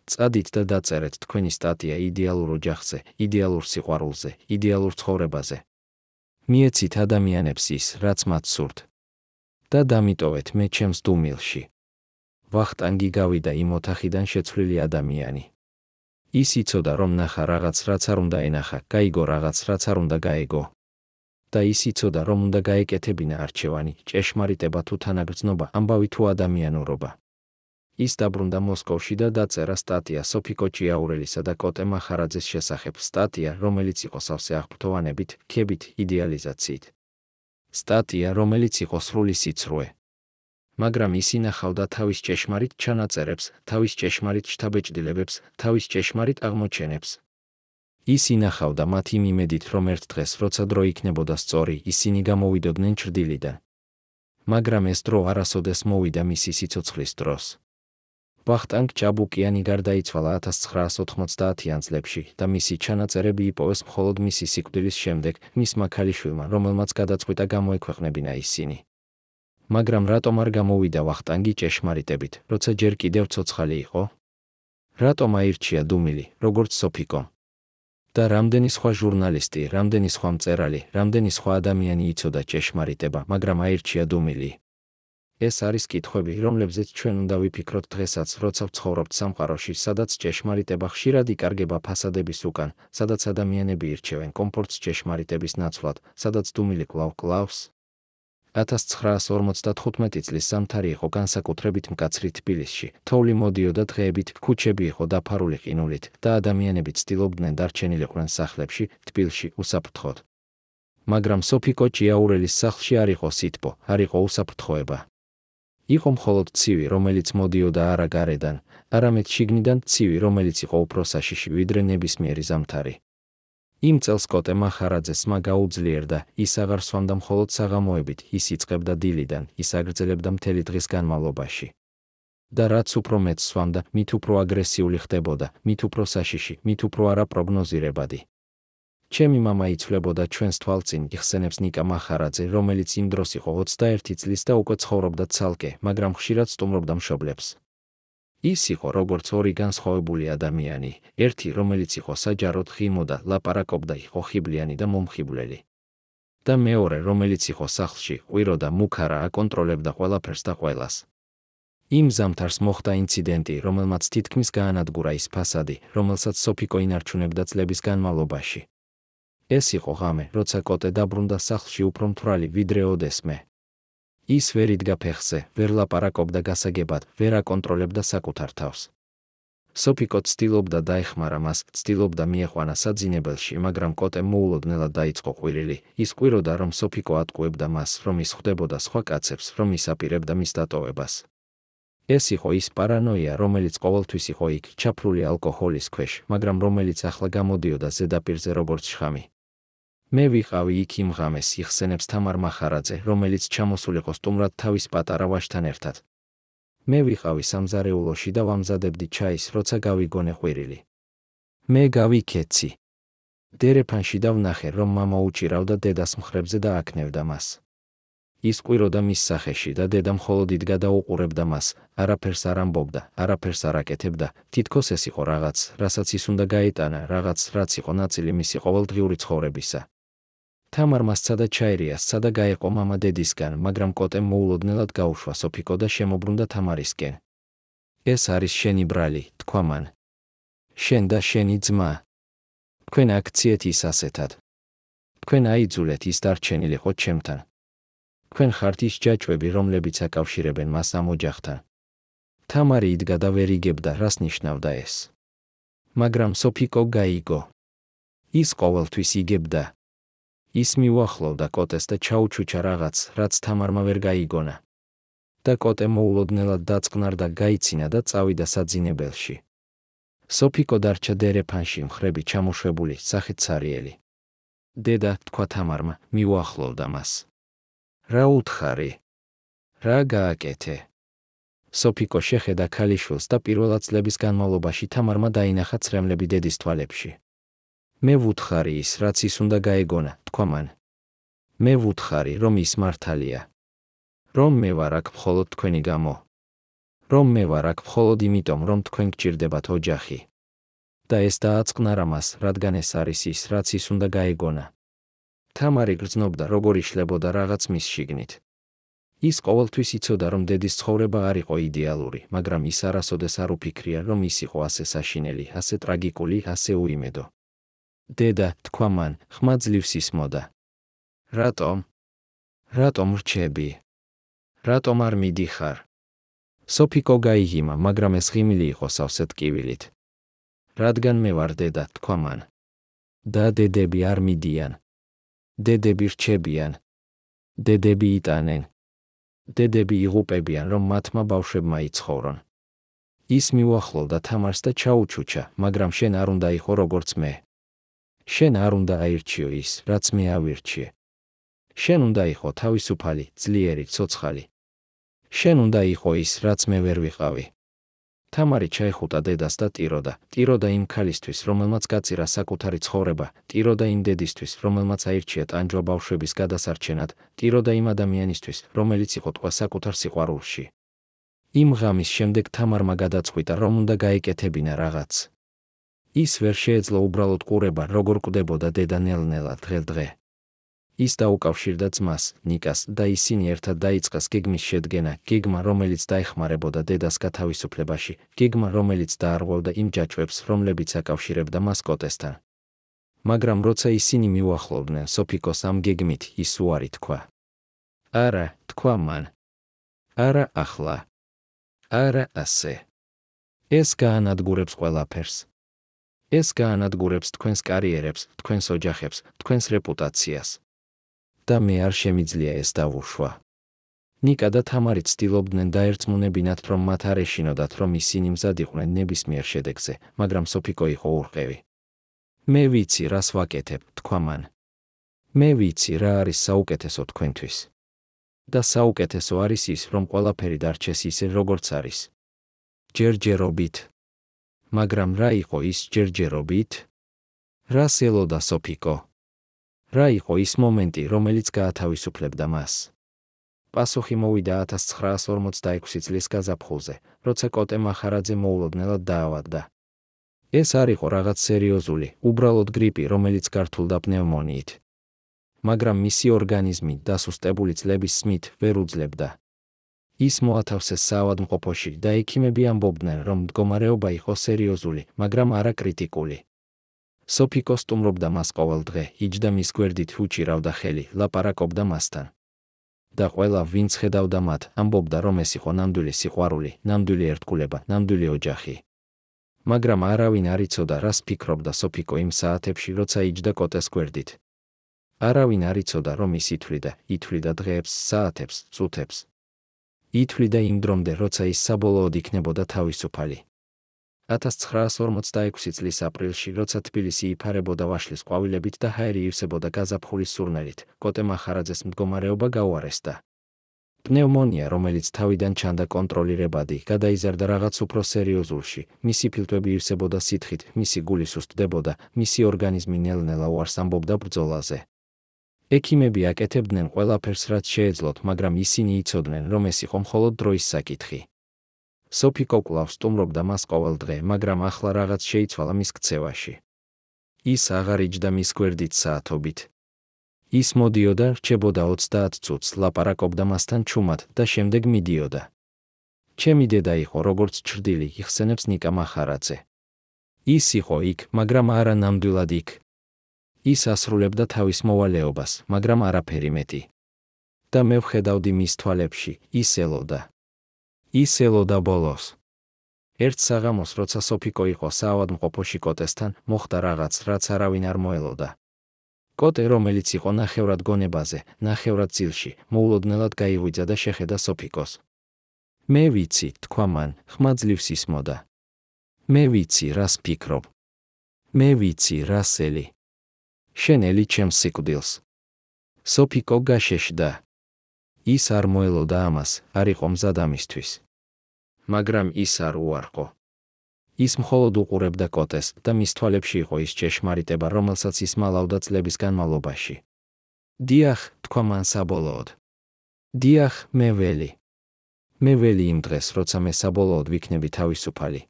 წადით და დაწერეთ თქვენი სტატია იდეალურ ოჯახზე, იდეალურ სიყვარულზე, იდეალურ ცხოვრებაზე. მიეცით ადამიანებს ის, რაც მათ სურთ. და დამიტოვეთ მე ჩემს დუმილში. ვახტანგი გავიდა იმ ოთახიდან შეცვლილი ადამიანი. ის იცოდა, რომ ნახა რაღაც, რაც არ უნდა ენახა, გაიგო რაღაც, რაც არ უნდა გაეგო. და ის იცოდა, რომ უნდა გაეკეთებინა არჩევანი, ჭეშმარიტება თუ თანაგრძნობა, ამბავი თუ ადამიანურობა. ის დაბრუნდა მოსკოვში და დაწერა სტატია სოფიკო ჭიაურელისა და კოტე მახარაძის შესახებ, სტატია, რომელიც იყო სავსე აღფრთოვანებით, ქებით, იდეალიზაციით. სტატია, რომელიც იყო სრული სიცრუე. მაგრამ ის ინახავდა თავის ჭეშმარიტ ჩანაწერებს, თავის ჭეშმარიტ შთაბეჭდილებებს, თავის ჭეშმარიტ აღმოჩენებს. ის ინახავდა მათ იმ იმედით, რომ ერთ დღეს, როცა დრო იქნებოდა სწორი, ისინი გამოვიდოდნენ ჩრდილიდან. მაგრამ ეს დრო არასოდეს მოვიდა მისი სიცოცხლის დროს. ვახტანგ ჭაბუკიანი გარდაიცვალა 1990-იან წლებში და მისი ჩანაწერები იპოვეს მხოლოდ მისი სიკვდილის შემდეგ მისმა ქალიშვილმა, რომელმაც გადაწყვიტა გამოექვეყნებინა ისინი. მაგრამ რატომ არ გამოვიდა ვახტანგი ჭეშმარიტებით, როცა ჯერ კიდევ ცოცხალი იყო? რატომ აირჩია დუმილი, როგორც სოფიკო? და რამდენი სხვა ჟურნალისტი, რამდენი სხვა მწერალი, რამდენი სხვა ადამიანი იცოდა ჭეშმარიტება, მაგრამ აირჩია დუმილი? ეს არის კითხვები, რომლებზეც ჩვენ უნდა ვიფიქროთ დღესაც, როცა ვცხოვრობთ სამყაროში, სადაც ჭეშმარიტება ხშირად იკარგება ფასადების უკან, სადაც ადამიანები ირჩევენ კომფორტს ჭეშმარიტების ნაცვლად, სადაც დუმილი კლავს. 1955 წლის ზამთარი იყო განსაკუთრებით მკაცრი თბილისში. თოვლი მოდიოდა დღეებით, ქუჩები იყო დაფარული ყინულით და ადამიანები ცდილობდნენ დარჩენილიყვნენ სახლებში, თბილისში, უსაფრთხოდ. მაგრამ სოფიკო ჭიაურელის სახლში არ იყო სითბო, არ იყო უსაფრთხოება. იყო მხოლოდ ცივი, რომელიც მოდიოდა არა გარედან, არამედ შიგნიდან ცივი, რომელიც იყო უფრო საშიში ვიდრე ნებისმიერი ზამთარი. იმ წელს კოტე მახარაძეს სმა გაუძლიერდა, ის აღარ სვამდა მხოლოდ საღამოებით, ის იწყებდა დილიდან, ის აგრძელებდა მთელი დღის განმავლობაში. და რაც უფრო მეც სვამდა, მით უფრო აგრესიული ხდებოდა, მით უფრო საშიში, მით უფრო არაპროგნოზირებადი. ჩემი მამა იცვლებოდა ჩვენს თვალწინ, იხსენებს ნიკა მახარაძე, რომელიც იმ დროს იყო 21 წლის და უკვე ცხოვრობდა ცალკე, მაგრამ ხშირად სტუმრობდა მშობლებს. ის იყო როგორც ორი განსხვავებული ადამიანი, ერთი, რომელიც იყო საჯაროდ ხიმო და ლაპარაკობდა, იყო ხიბლიანი და მომხიბვლელი. და მეორე, რომელიც იყო სახლში, ყვირო და მუქარა, აკონტროლებდა ყველაფერს და ყველას. იმ ზამთარს მოხდა ინციდენტი, რომელმაც თითქმის გაანადგურა ის ფასადი, რომელსაც სოფიკო ინარჩუნებდა წლების განმავლობაში. ეს იყო ღამე, როცა კოტე დაბრუნდა სახლში უფრო მთვრალი ვიდრე ოდესმე. ის ვერ იდგა ფეხზე, ვერ ლაპარაკობდა გასაგებად, ვერ აკონტროლებდა საკუთარ თავს. სოფიკო ცდილობდა დაეხმარა მას, ცდილობდა მიეყვანა საძინებელში, მაგრამ კოტე მოულოდნელად დაიწყო ყვირილი. ის ყვიროდა, რომ სოფიკო ატყუებდა მას, რომ ის ხვდებოდა სხვა კაცებს, რომ ის აპირებდა მის დატოვებას. ეს იყო ის პარანოია, რომელიც ყოველთვის იყო იქ, ჩაფლული ალკოჰოლის ქვეშ, მაგრამ რომელიც ახლა გამოდიოდა ზედაპირზე როგორც შხამი. მე ვიყავი იქ იმ ღამეს, იხსენებს თამარ მახარაძე, რომელიც ჩამოსულიყო სტუმრად თავის პატარა ვაჟთან ერთად. მე ვიყავი სამზარეულოში და ვამზადებდი ჩაის, როცა გავიგონე ყვირილი. მე გავიქეცი. დერეფანში დავნახე, რომ მამა უჭირავდა დედას მხრებზე და აკნევდა მას. ის ყვიროდა მის სახეში და დედა მხოლოდ იდგა და უყურებდა მას, არაფერს არ ამბობდა, არაფერს არ აკეთებდა, თითქოს ეს იყო რაღაც, რასაც ის უნდა გაეტანა, რაღაც, რაც იყო ნაწილი მისი ყოველდღიური ცხოვრებისა. თამარ მასცა და ჩაირია, სცადა გაეყო მამა დედისგან, მაგრამ კოტემ მოულოდნელად გაუშვა სოფიკო და შემოbrunდა თამარისკენ. ეს არის შენი ბრალი, თქვა მან. შენ და შენი ძმა. თქვენ აქციეთ ის ასეთად. თქვენ აიძულეთ ის დარჩენილიყო ჩემთან. თქვენ ხართ ის ჯაჭვები, რომლებიც აკავშირებენ მას ამ ოჯახთან. თამარი იდგა და ვერ იგებდა, რას ნიშნავდა ეს. მაგრამ სოფიკო გაიგო. ის ყოველთვის იგებდა. ის მიუახლოვდა კოტეს და ჩაუჩუჩა რაღაც, რაც თამარმა ვერ გაიგონა. და კოტე მოულოდნელად დაწყნარდა, გაიცინა და წავიდა საძინებელში. სოფიკო დარჩა დერეფანში, მხრები ჩამოშვებული, სახით ცარიელი. დედა, თქვა თამარმა, მიუახლოვდა მას. რა უთხარი? რა გააკეთე? სოფიკო შეხედა ქალიშვილს და პირველად წლების განმავლობაში თამარმა დაინახა ცრემლები დედის თვალებში. მე ვუთხარი ის, რაც ის უნდა გაეგონა, თქვა მან. მე ვუთხარი, რომ ის მართალია. რომ მე ვარ აქ მხოლოდ თქვენი გამო. რომ მე ვარ აქ მხოლოდ იმიტომ, რომ თქვენ გჭირდებათ ოჯახი. და ეს დააწყნარა მას, რადგან ეს არის ის, რაც ის უნდა გაეგონა. თამარი გრძნობდა, როგორ იშლებოდა რაღაც მის შიგნით. ის ყოველთვის იცოდა, რომ დედის ცხოვრება არ იყო იდეალური, მაგრამ ის არასოდეს არ უფიქრია, რომ ის იყო ასე საშინელი, ასე ტრაგიკული, ასე უიმედო. დედა, თქვა მან, ხმა ძლივს ისმოდა. რატომ? რატომ რჩები? რატომ არ მიდიხარ? სოფიკო გაიგიმა, მაგრამ ეს ღიმილი იყო სავსე ტკივილით. რადგან მე ვარ დედა, თქვა მან. და დედები არ მიდიან. დედები რჩებიან. დედები იტანენ. დედები იღუპებიან, რომ მათმა ბავშვებმა იცხოვრონ. ის მიუახლოვდა თამარს და ჩაუჩუჩა, მაგრამ შენ არ უნდა იყო როგორც მე. შენ არ უნდა აირჩიო ის, რაც მე ავირჩიე. შენ უნდა იყო თავისუფალი, ძლიერი, ცოცხალი. შენ უნდა იყო ის, რაც მე ვერ ვიყავი. თამარი ჩაეხუტა დედას და ტიროდა იმ ქალისთვის, რომელმაც გაწირა საკუთარი ცხოვრება, ტიროდა იმ დედისთვის, რომელმაც აირჩია ტანჯვა ბავშვების გადასარჩენად, ტიროდა იმ ადამიანისთვის, რომელიც იყო თქვა საკუთარ სიყვარულში. იმ ღამის შემდეგ თამარმა გადაწყვიტა, რომ უნდა გაეკეთებინა რაღაც. ის ვერ შეეძლო უბრალოდ ყურება, როგორ კვდებოდა დედა ნელ-ნელა დღე-დღე. ის დაუკავშირდა ძმას, ნიკას და ისინი ერთად დაიწყეს გეგმის შედგენა, გეგმა, რომელიც დაეხმარებოდა დედას გათავისუფლებაში, გეგმა, რომელიც დაარღვევდა იმ ჯაჭვებს, რომლებიც აკავშირებდა მას კოტესთან. მაგრამ როცა ისინი მიუახლოვდნენ სოფიკოს ამ გეგმით, ის უარი თქვა. არა, თქვა მან. არა ახლა. არა ასე. ეს გაანადგურებს ყველაფერს. ეს გაანადგურებს თქვენს კარიერებს, თქვენს ოჯახებს, თქვენს რეპუტაციას. და მე არ შემიძლია ეს დავუშვა. ნიკა და თამარი ცდილობდნენ დაერწმუნებინათ, რომ მათ არ ეშინოდათ, რომ ისინი მზად იყვნენ ნებისმიერ შედეგზე, მაგრამ სოფიკო იყო ურყევი. მე ვიცი, რას ვაკეთებ, თქვა მან. მე ვიცი, რა არის საუკეთესო თქვენთვის. და საუკეთესო არის ის, რომ ყველაფერი დარჩეს ისე, როგორც არის. ჯერჯერობით. მაგრამ რა იყო ის ჯერჯერობით? რას ელოდა სოფიკო? რა იყო ის მომენტი, რომელიც გაათავისუფლებდა მას? პასუხი მოვიდა 1946 წლის გაზაფხულზე, როცა კოტე მახარაძე მოულოდნელად დაავადდა. ეს არ იყო რაღაც სერიოზული, უბრალოდ გრიპი, რომელიც გართულდა პნევმონიით. მაგრამ მისი ორგანიზმი დასუსტებული წლების სმით ვერ უძლებდა. ის მოათავსეს საავადმყოფოში და ექიმები ამბობდნენ, რომ მდგომარეობა იყო სერიოზული, მაგრამ არა კრიტიკული. სოფიკო სტუმრობდა მას ყოველ დღე, იჯდა მის გვერდით, უჭირავდა ხელი, ლაპარაკობდა მასთან. და ყველა, ვინც ხედავდა მათ, ამბობდა, რომ ეს იყო ნამდვილი სიყვარული, ნამდვილი ერთგულება, ნამდვილი ოჯახი. მაგრამ არავინ არ იცოდა, რას ფიქრობდა სოფიკო იმ საათებში, როცა იჯდა კოტეს გვერდით. არავინ არ იცოდა, რომ ის ითვლიდა დღეებს, საათებს, წუთებს. ითვლიდა იმ დრომდე, როცა ის საბოლოოდ იქნებოდა თავისუფალი. 1946 წლის აპრილში, როცა თბილისი იფარებოდა ვაშლის ყვავილებით და ჰაერი ივსებოდა გაზაფხულის სურნელით, კოტე მახარაძეს მდგომარეობა გაუარესდა. პნევმონია, რომელიც თავიდან ჩანდა კონტროლირებადი, გადაიზარდა რაღაც უფრო სერიოზულში, მისი ფილტვები ივსებოდა სითხით, მისი გული სუსტდებოდა, მისი ორგანიზმი ნელ-ნელა უარს ამბობდა ბრძოლაზე. ექიმები აკეთებდნენ ყველაფერს, რაც შეეძლოთ, მაგრამ ისინი იცოდნენ, რომ ეს იყო მხოლოდ დროის საკითხი. სოფიკო კვლავ სტუმრობდა მას ყოველ დღე, მაგრამ ახლა რაღაც შეიცვალა მის ქცევაში. ის აღარ იჯდა მის გვერდით საათობით. ის მოდიოდა, რჩებოდა 30 წუთს, ლაპარაკობდა მასთან ჩუმად და შემდეგ მიდიოდა. ჩემი დედა იყო, როგორც ჩრდილი, იხსენებს ნიკა მახარაძე. ის იყო იქ, მაგრამ არა ნამდვილად იქ. ის ასრულებდა თავის მოვალეობას, მაგრამ არაფერი მეტი. და მე ვხედავდი მის თვალებში, ის ელოდა. ის ელოდა ბოლოს. ერთ საღამოს, როცა სოფიკო იყო საავადმყოფოში კოტესთან, მოხდა რაღაც, რაც არავინ არ მოელოდა. კოტე, რომელიც იყო ნახევრად გონებაზე, ნახევრად ძილში, მოულოდნელად გაიღვიძა და შეხედა სოფიკოს. მე ვიცი, თქვა მან, ხმა ძლივს ისმოდა. მე ვიცი, რას ფიქრობ. მე ვიცი, რას ელი. შენ ელი ჩემს სიკვდილს. სოფიკო გაშეშდა. ის არ მოელოდა ამას, არ იყო მზად ამისთვის. მაგრამ ის არ უარყო. ის მხოლოდ უყურებდა კოტეს და მის თვალებში იყო ის ჭეშმარიტება, რომელსაც ის მალავდა წლების განმავლობაში. დიახ, თქვა მან საბოლოოდ. დიახ, მე ველი. მე ველი იმ დღეს, როცა მე საბოლოოდ ვიქნები თავისუფალი.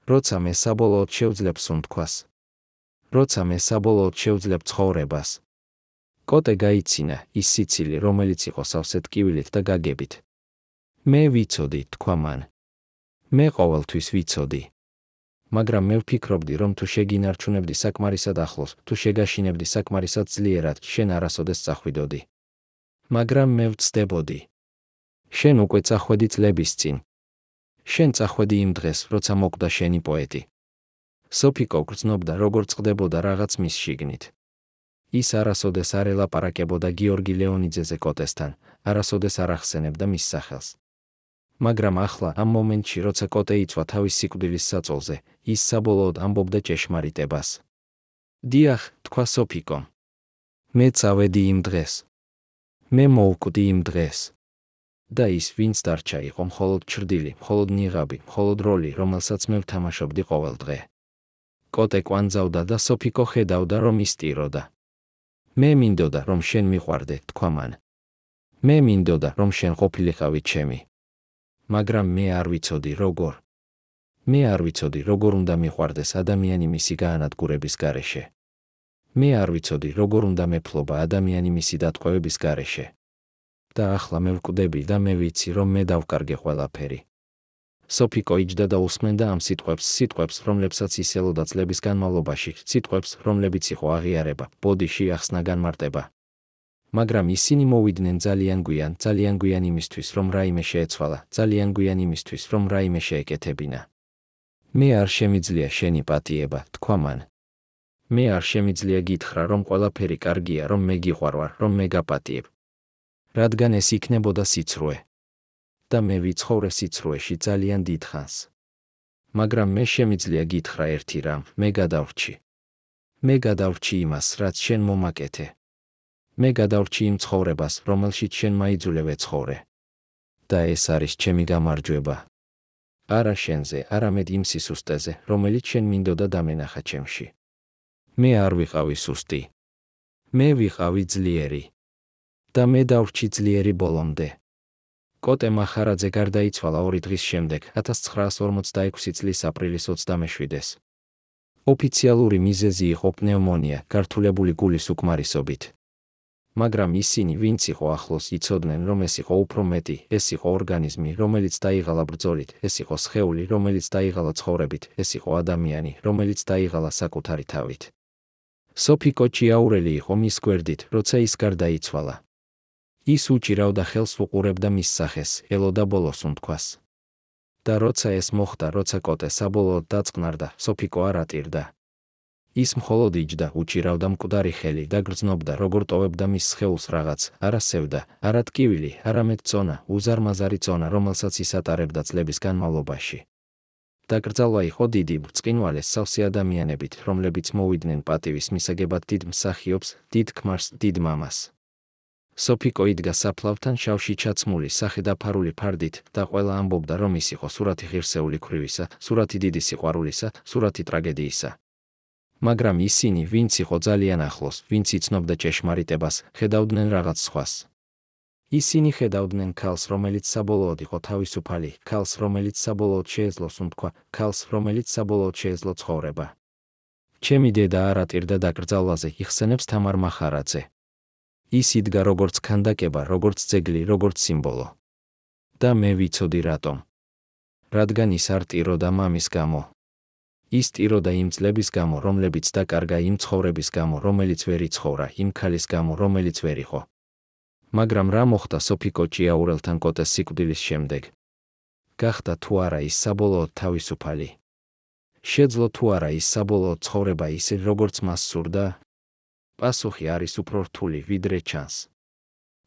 როცა მე საბოლოოდ შევძლებ სუნთქვას. როცა მე საბოლოოდ შევძლებ ცხოვრებას. კოტე გაიცინა, ის სიცილი, რომელიც იყო სავსე ტკივილით და გაგებით. მე ვიცოდი, თქვა მან. მე ყოველთვის ვიცოდი. მაგრამ მე ვფიქრობდი, რომ თუ შეგინარჩუნებდი საკმარისად ახლოს, თუ შეგაშინებდი საკმარისად ძლიერად, შენ არასოდეს წახვიდოდი. მაგრამ მე ვწდებოდი. შენ უკვე წახვედი წლების წინ. შენ წახვედი იმ დღეს, როცა მოკვდა შენი პოეტი. სოფიკო გრძნობდა, როგორ წყდებოდა რაღაც მის შიგნით. ის არასოდეს არ ელაპარაკებოდა გიორგი ლეონიძეზე კოტესთან, არასოდეს არ ახსენებდა მის სახელს. მაგრამ ახლა, ამ მომენტში, როცა კოტე იცვა თავის სიკვდილის საწოლზე, ის საბოლოოდ ამბობდა ჭეშმარიტებას. დიახ, თქვა სოფიკო. მე წავედი იმ დღეს. მე მოვკვდი იმ დღეს. და ის, ვინც დარჩა, იყო მხოლოდ ჩრდილი, მხოლოდ ნიღაბი, მხოლოდ როლი, რომელსაც მე ვთამაშობდი ყოველ დღე. კოტე კვანძავდა და სოფიკო ხედავდა, რომ ისტიროდა. მე მინდოდა, რომ შენ მიყვარდე, თქვა მან. მე მინდოდა, რომ შენ ყოფილიყავი ჩემი. მაგრამ მე არ ვიცოდი როგორ. მე არ ვიცოდი როგორ უნდა მიყვარდეს ადამიანი მისი გაანადგურების გარეშე. მე არ ვიცოდი როგორ უნდა მეფლობა ადამიანი მისი დატყვევების გარეშე. და ახლა მე ვკვდები და მე ვიცი, რომ მე დავკარგე ყველაფერი. სოფიკო იჯდა და უსმენდა ამ სიტყვებს, რომლებსაც ის ელოდა წლების განმავლობაში, სიტყვებს, რომლებიც იყო აღიარება, ბოდიში ახსნა განმარტება. მაგრამ ისინი მოვიდნენ ძალიან გვიან იმისთვის, რომ რაიმე შეეცვალა, ძალიან გვიან იმისთვის, რომ რაიმე შეეკეთებინა. მე არ შემიძლია შენი პატიება, თქვა მან. მე არ შემიძლია გითხრა, რომ ყველაფერი კარგია, რომ მე გიყვარვარ, რომ მე გაპატიებ. რადგან ეს იქნებოდა სიცრუე. და მე ვიცხოვრე სიცრუეში ძალიან დიდ ხანს. მაგრამ მე შემიძლია გითხრა ერთი რამ, მე გადავრჩი. მე გადავრჩი იმას, რაც შენ მომაკეთე. მე გადავრჩი იმ ცხოვრებას, რომელშიც შენ მაიძულე ვეცხოვრე. და ეს არის ჩემი გამარჯვება. არა შენზე, არამედ იმ სისუსტეზე, რომელიც შენ მინდოდა დამენახა ჩემში. მე არ ვიყავი სუსტი. მე ვიყავი ძლიერი. და მე დავრჩი ძლიერი ბოლომდე. კოტე მახარაძე გარდაიცვალა 2 დღის შემდეგ, 1946 წლის აპრილის 27-ს. ოფიციალური მიზეზი იყო პნევმონია, გართულებული გულის უკმარისობით. მაგრამ ისინი, ვინც იყო ახლოს, იცოდნენ, რომ ეს იყო უფრო მეტი, ეს იყო ორგანიზმი, რომელიც დაიღალა ბრძოლით, ეს იყო სხეული, რომელიც დაიღალა ცხოვრებით, ეს იყო ადამიანი, რომელიც დაიღალა საკუთარი თავით. სოფიკო ჭიაურელი იყო მის გვერდით, როცა ის გარდაიცვალა. ის უჭირავდა ხელს უყურებდა მის სახეს, ელოდა ბოლოს უნთქვას. და როცა ეს მოხდა, როცა კოტე საბოლოოდ დაწყნარდა, სოფიკო არ ატირდა. ის მხოლოდ იჯდა, უჭირავდა მკვდარი ხელი და გრძნობდა, როგორ ტოვებდა მის სხეულს რაღაც, არა სევდა, არა ტკივილი, არამედ წონა, უზარმაზარი წონა, რომელსაც ის ატარებდა წლების განმავლობაში. დაკრძალვა იყო დიდი, ბრწყინვალე, სავსე ადამიანებით, რომლებიც მოვიდნენ პატივის მისაგებად დიდ მსახიობს, დიდ ქმარს, დიდ მამას. სოფიკო იდგა საფლავთან შავში ჩაცმული სახელდაფარული ფარდით და ყველა ამბობდა, რომ ის იყო სურათი ღირსეული ქვრივისა, სურათი დიდი სიყვარულისა, სურათი ტრაგედიისა. მაგრამ ისინი, ვინც იყო ძალიან ახლოს, ვინც იცნობდა ჭეშმარიტებას, ხედავდნენ რაღაც სხვას. ისინი ხედავდნენ ქალს, რომელიც საბოლოოდ იყო თავისუფალი, ქალს, რომელიც საბოლოოდ შეეძლო სუნთქვა, ქალს, რომელიც საბოლოოდ შეეძლო ცხოვრება. ჩემი დედა არ ატირდა დაკრძალვაზე, იხსენებს თამარ მახარაძე. ის იდგა როგორც ქანდაკება, როგორც ძეგლი, როგორც სიმბოლო. და მე ვიცოდი რატომ. რადგან ის არ ტიროდა მამის გამო. ის ტიროდა იმ წლების გამო, რომლებიც დაკარგა, იმ ცხოვრების გამო, რომელიც ვერ იცხოვრა, იმ ქალის გამო, რომელიც ვერ იყო. მაგრამ რა მოხდა სოფიკო ჭიაურელთან კოტეს სიკვდილის შემდეგ? გახდა თუ არა ის საბოლოოდ თავისუფალი? შეძლო თუ არა ის საბოლოოდ ცხოვრება ისე, როგორც მას სურდა? პასუხი არის უფრო რთული, ვიდრე ჩანს.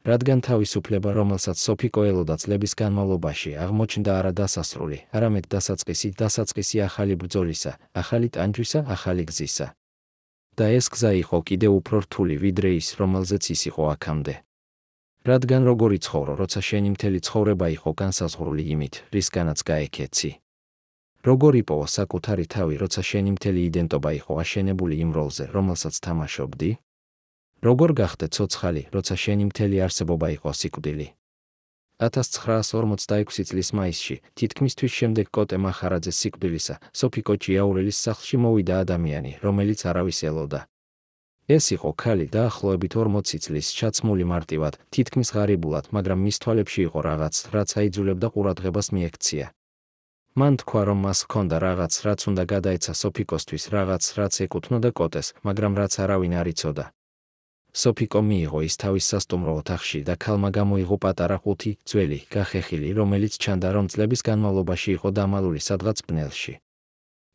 რადგან თავისუფლება, რომელსაც სოფიკო ელოდა წლების განმავლობაში, აღმოჩნდა არა დასასრული, არამედ დასაწყისი ახალი ბრძოლისა, ახალი ტანჯვისა, ახალი გზისა. და ეს გზა იყო კიდევ უფრო რთული, ვიდრე ის, რომელზეც ის იყო აქამდე. რადგან როგორი ცხოვრო, როცა შენი მთელი ცხოვრება იყო განსაზღვრული იმით, რისგანაც გაეკეცი. როგორ იპოვო საკუთარი თავი, როცა შენი მთელი იდენტობა იყო აშენებული იმ როლზე, რომელსაც თამაშობდი? როგორ გახდე ცოცხალი, როცა შენი მთელი არსებობა იყო სიკვდილი? 1946 წლის მაისში, თითქმის თვის შემდეგ კოტე მახარაძეს სიკვდილისა, სოფიკო ჭიაურელის სახლში მოვიდა ადამიანი, რომელიც არავის ელოდა. ეს იყო ქალი დაახლოებით 40 წლის, ჩაცმული მარტივად, თითქმის ღარიბულად, მაგრამ მის თვალებში იყო რაღაც, რაც აიძულებდა ყურადღებას მიექცია. მან თქვა, რომ მას ჰქონდა რაღაც, რაც უნდა გადაეცა სოფიკოსთვის, რაღაც, რაც ეკუთვნოდა კოტეს, მაგრამ რაც არავინ არ იცოდა. სოფიკო მიიღო ის თავის სასტუმრო ოთახში და ქალმა გამოიღო პატარა ყუთი, ძველი, გახეხილი, რომელიც ჩანდა, რომ წლების განმავლობაში იყო დამალული სადღაც ბნელში.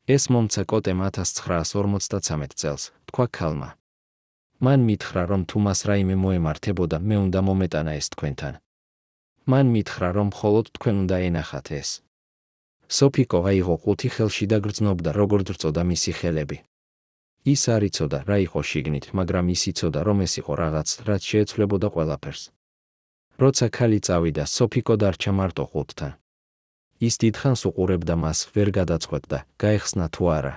ეს მომცა კოტემ 1953 წელს, თქვა ქალმა. მან მითხრა, რომ თუ მას რაიმე მოემართებოდა, მე უნდა მომეტანა ეს თქვენთან. მან მითხრა, რომ მხოლოდ თქვენ უნდა ენახათ ეს. სოფიკო აიღო ყუთი ხელში და გრძნობდა, როგორ დრწოდა მისი ხელები. ის არ იცოდა, რა იყო შიგნით, მაგრამ ის იცოდა, რომ ეს იყო რაღაც, რაც შეეცვლებოდა ყველაფერს. როცა ქალი წავიდა, სოფიკო დარჩა მარტო ყუთთან. ის დიდხანს უყურებდა მას, ვერ გადაწყვეტდა, გაეხსნა თუ არა.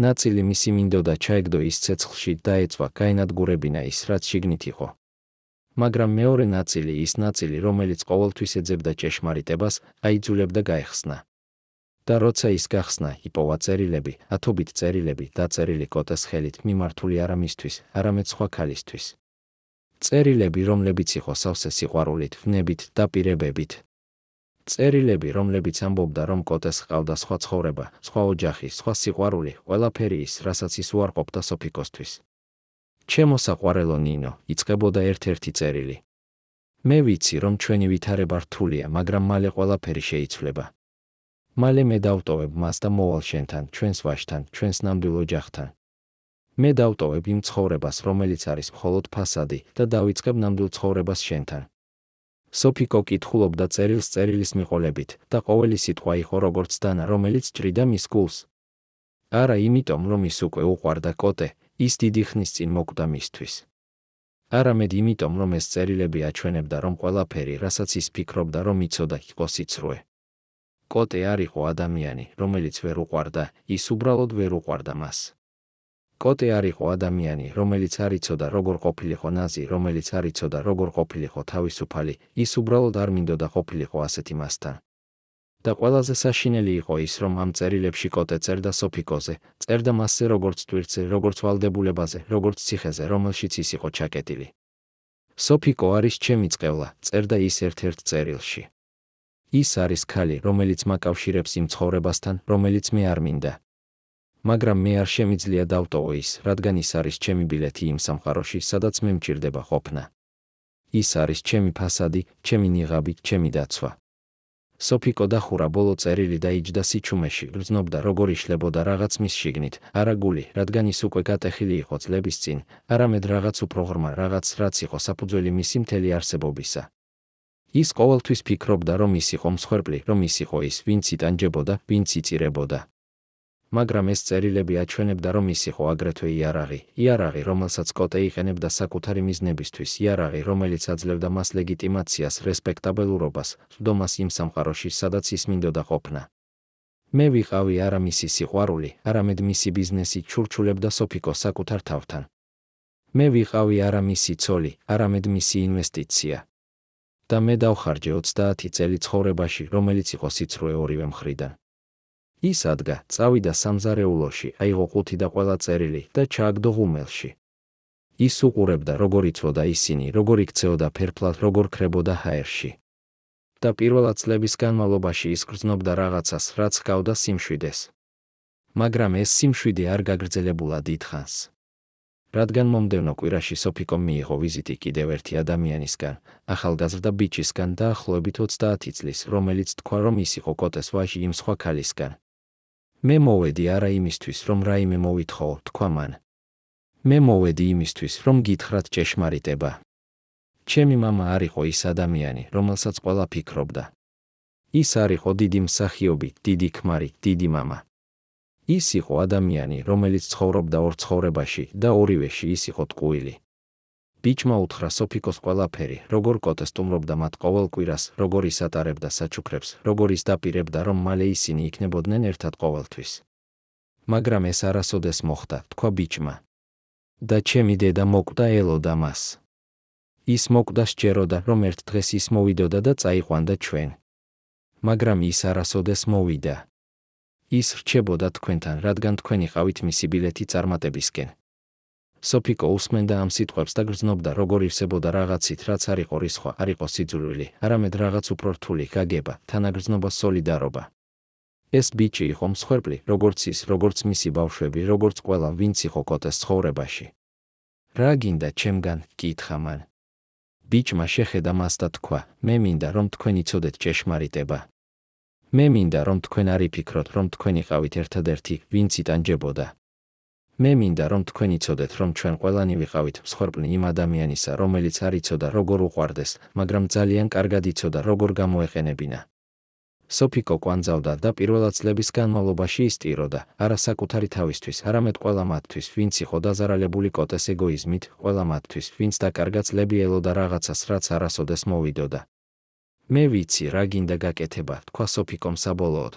ნაწილი მისი მინდოდა ჩაეგდო ის ცეცხლში, დაეწვა, გაენადგურებინა ის, რაც შიგნით იყო. მაგრამ მეორე ნაწილი, ის ნაწილი, რომელიც ყოველთვის ეძებდა ჭეშმარიტებას, აიძულებდა გაეხსნა. და როცა ის გახსნა, იპოვა წერილები, ათობით წერილები, დაწერილი კოტეს ხელით, მიმართული არა მისთვის, არამედ სხვა ქალისთვის. წერილები, რომლებიც იყო სავსე სიყვარულით, ვნებით, დაპირებებით. წერილები, რომლებიც ამბობდა, რომ კოტეს ჰყავდა სხვა ცხოვრება, სხვა ოჯახი, სხვა სიყვარული, ყველაფერი ის, რასაც ის უარყოფდა სოფიკოსთვის. ჩემო საყვარელო ნინო, იწყებოდა ერთ-ერთი წერილი. მე ვიცი, რომ ჩვენი ვითარება რთულია, მაგრამ მალე ყველაფერი შეიცვლება. მალე მე დავტოვებ მას და მოვალ შენთან, ჩვენს ვაჟთან, ჩვენს ნამდვილ ოჯახთან. მე დავტოვებ იმ ცხოვრებას, რომელიც არის მხოლოდ ფასადი და დავიწყებ ნამდვილ ცხოვრებას შენთან, სოფიკო კითხულობდა წერილს წერილის მიყოლებით და ყოველი სიტყვა იყო როგორც დანა, რომელიც ჭრიდა მის გულს. არა იმიტომ, რომ ის უკვე უყვარდა კოტე, ის დიდი ხნის წინ მოკვდა მისთვის. არამედ იმიტომ, რომ ეს წერილები აჩვენებდა, რომ ყველაფერი, რასაც ის ფიქრობდა, რომ იცოდა, იყო სიცრუე. კოტე არ იყო ადამიანი, რომელიც ვერ უყვარდა, ის უბრალოდ ვერ უყვარდა მას. კოტე არ იყო ადამიანი, რომელიც არ იცოდა, როგორ ყოფილიყო ნაზი, რომელიც არ იცოდა, როგორ ყოფილიყო თავისუფალი, ის უბრალოდ არ მინდოდა ყოფილიყო ასეთი მასთან. და ყველაზე საშინელი იყო ის, რომ ამ წერილებში კოტე წერდა სოფიკოზე, წერდა მასზე როგორც ტვირთზე, როგორც ვალდებულებაზე, როგორც ციხეზე, რომელშიც ის იყო ჩაკეტილი. სოფიკო არის ჩემი წყევლა, წერდა ის ერთ-ერთ წერილში. ის არის ქალი, რომელიც მაკავშირებს იმ ცხოვრებასთან, რომელიც მე არ მინდა. მაგრამ მე არ შემიძლია დავტოვო ის, რადგან ის არის ჩემი ბილეთი იმ სამყაროში, სადაც მე მჭირდება ყოფნა. ის არის ჩემი ფასადი, ჩემი ნიღაბი, ჩემი დაცვა. სოფიკო დახურა ბოლო წერილი და იჯდა სიჩუმეში, გრძნობდა როგორ იშლებოდა რაღაც მის შიგნით, არა გული, რადგან ის უკვე გატეხილი იყო წლების წინ, არამედ რაღაც უფრო ღრმა, რაღაც რაც იყო საფუძველი მისი მთელი არსებობისა. ის ყოველთვის ფიქრობდა, რომ ის იყო მსხვერპლი, რომ ის იყო ის, ვინც იტანჯებოდა, ვინც იწირებოდა. მაგრამ ეს წერილები აჩვენებდა, რომ ის იყო აგრეთვე იარაღი, რომელსაც კოტე იყენებდა საკუთარი მიზნებისთვის, იარაღი, რომელიც აძლევდა მას ლეგიტიმაციას, რესპექტაბელურობას, სვდომას იმ სამყაროში, სადაც ის მინდოდა ყოფნა. მე ვიყავი არა მისი სიყვარული, არამედ მისი ბიზნესი, ჩურჩულებდა სოფიკო საკუთარ თავთან. მე ვიყავი არა მისი ცოლი, არამედ მისი ინვესტიცია. და მე დავხარჯე 30 წელი ცხოვრებაში, რომელიც იყო სიცრუე ორივე მხრიდან. ის ადგა, წავიდა სამზარეულოში, აიღო ყუთი და ყველა წერილი და ჩააგდო ღუმელში. ის უყურებდა, როგორ იცვოდა ისინი, როგორ იქცეოდა ფერფლად, როგორ ქრებოდა ჰაერში. და პირველად წლების განმავლობაში ის გრძნობდა რაღაცას, რაც ჰგავდა სიმშვიდეს. მაგრამ ეს სიმშვიდე არ გაგრძელებულა დიდხანს. რადგან მომდევნო კვირაში სოფიკომ მიიღო ვიზიტი კიდევ ერთი ადამიანისგან, ახალგაზრდა ბიჭისგან დაახლოებით 30 წლის, რომელიც თქვა, რომ ის იყო კოტეს ვაჟი იმ სხვა ქალისგან. მე მოვედი არა იმისთვის, რომ რაიმე მოვითხოვო, თქვა მან. მე მოვედი იმისთვის, რომ გითხრათ ჭეშმარიტება. ჩემი მამა არ იყო ის ადამიანი, რომელსაც ყველა ფიქრობდა. ის არ იყო დიდი მსახიობი, დიდი ქმარი, დიდი მამა. ის იყო ადამიანი, რომელიც ცხოვრობდა ორ ცხოვრებაში და ორივეში ის იყო ტყუილი. ბიჭმა უთხრა სოფიკოს ყველაფერი, როგორ კოტე სტუმრობდა მათ ყოველ კვირას, როგორ ის ატარებდა საჩუქრებს, როგორ ის დაპირებდა, რომ მალე ისინი იქნებოდნენ ერთად ყოველთვის. მაგრამ ეს არასოდეს მოხდა, თქვა ბიჭმა. და ჩემი დედა მოკვდა ელოდა მას. ის მოკვდა სჯეროდა, რომ ერთ დღეს ის მოვიდოდა და წაიყვანდა ჩვენ. მაგრამ ის არასოდეს მოვიდა. ის რჩებოდა თქვენთან, რადგან თქვენ იყავით მისი ბილეთი წარმატებისკენ. სოფიკო უსმენდა ამ სიტყვებს და გრძნობდა, როგორ ივსებოდა რაღაცით, რაც არ იყო რისხვა, არ იყო სიძულვილი, არამედ რაღაც უფრო რთული, გაგება, თანაგრძნობა, სოლიდარობა. ეს ბიჭი იყო მსხვერპლი, როგორც ის, როგორც მისი ბავშვები, როგორც ყველა, ვინც იყო კოტეს ცხოვრებაში. რა გინდა ჩემგან, კითხა მან. ბიჭმა შეხედა მას და თქვა, მე მინდა, რომ თქვენ იცოდეთ ჭეშმარიტება. მე მინდა, რომ თქვენ არ იფიქროთ, რომ თქვენ იყავით ერთადერთი, ვინც იტანჯებოდა. მე მინდა, რომ თქვენ იცოდეთ, რომ ჩვენ ყველანი ვიყავით მსხვერპლი იმ ადამიანისა, რომელიც არ იცოდა, როგორ უყვარდეს, მაგრამ ძალიან კარგად იცოდა, როგორ გამოეყენებინა. სოფიკო კვანძავდა და პირველად წლების განმავლობაში ისტიროდა, არა საკუთარი თავისთვის, არამედ ყველა მათთვის, ვინც იყო დაზარალებული კოტეს ეგოიზმით, ყველა მათთვის, ვინც დაკარგა წლები ელოდა რაღაცას, რაც არასოდეს მოვიდოდა. მე ვიცი, რა გინდა გაკეთება, თქვა სოფიკომ საბოლოოდ.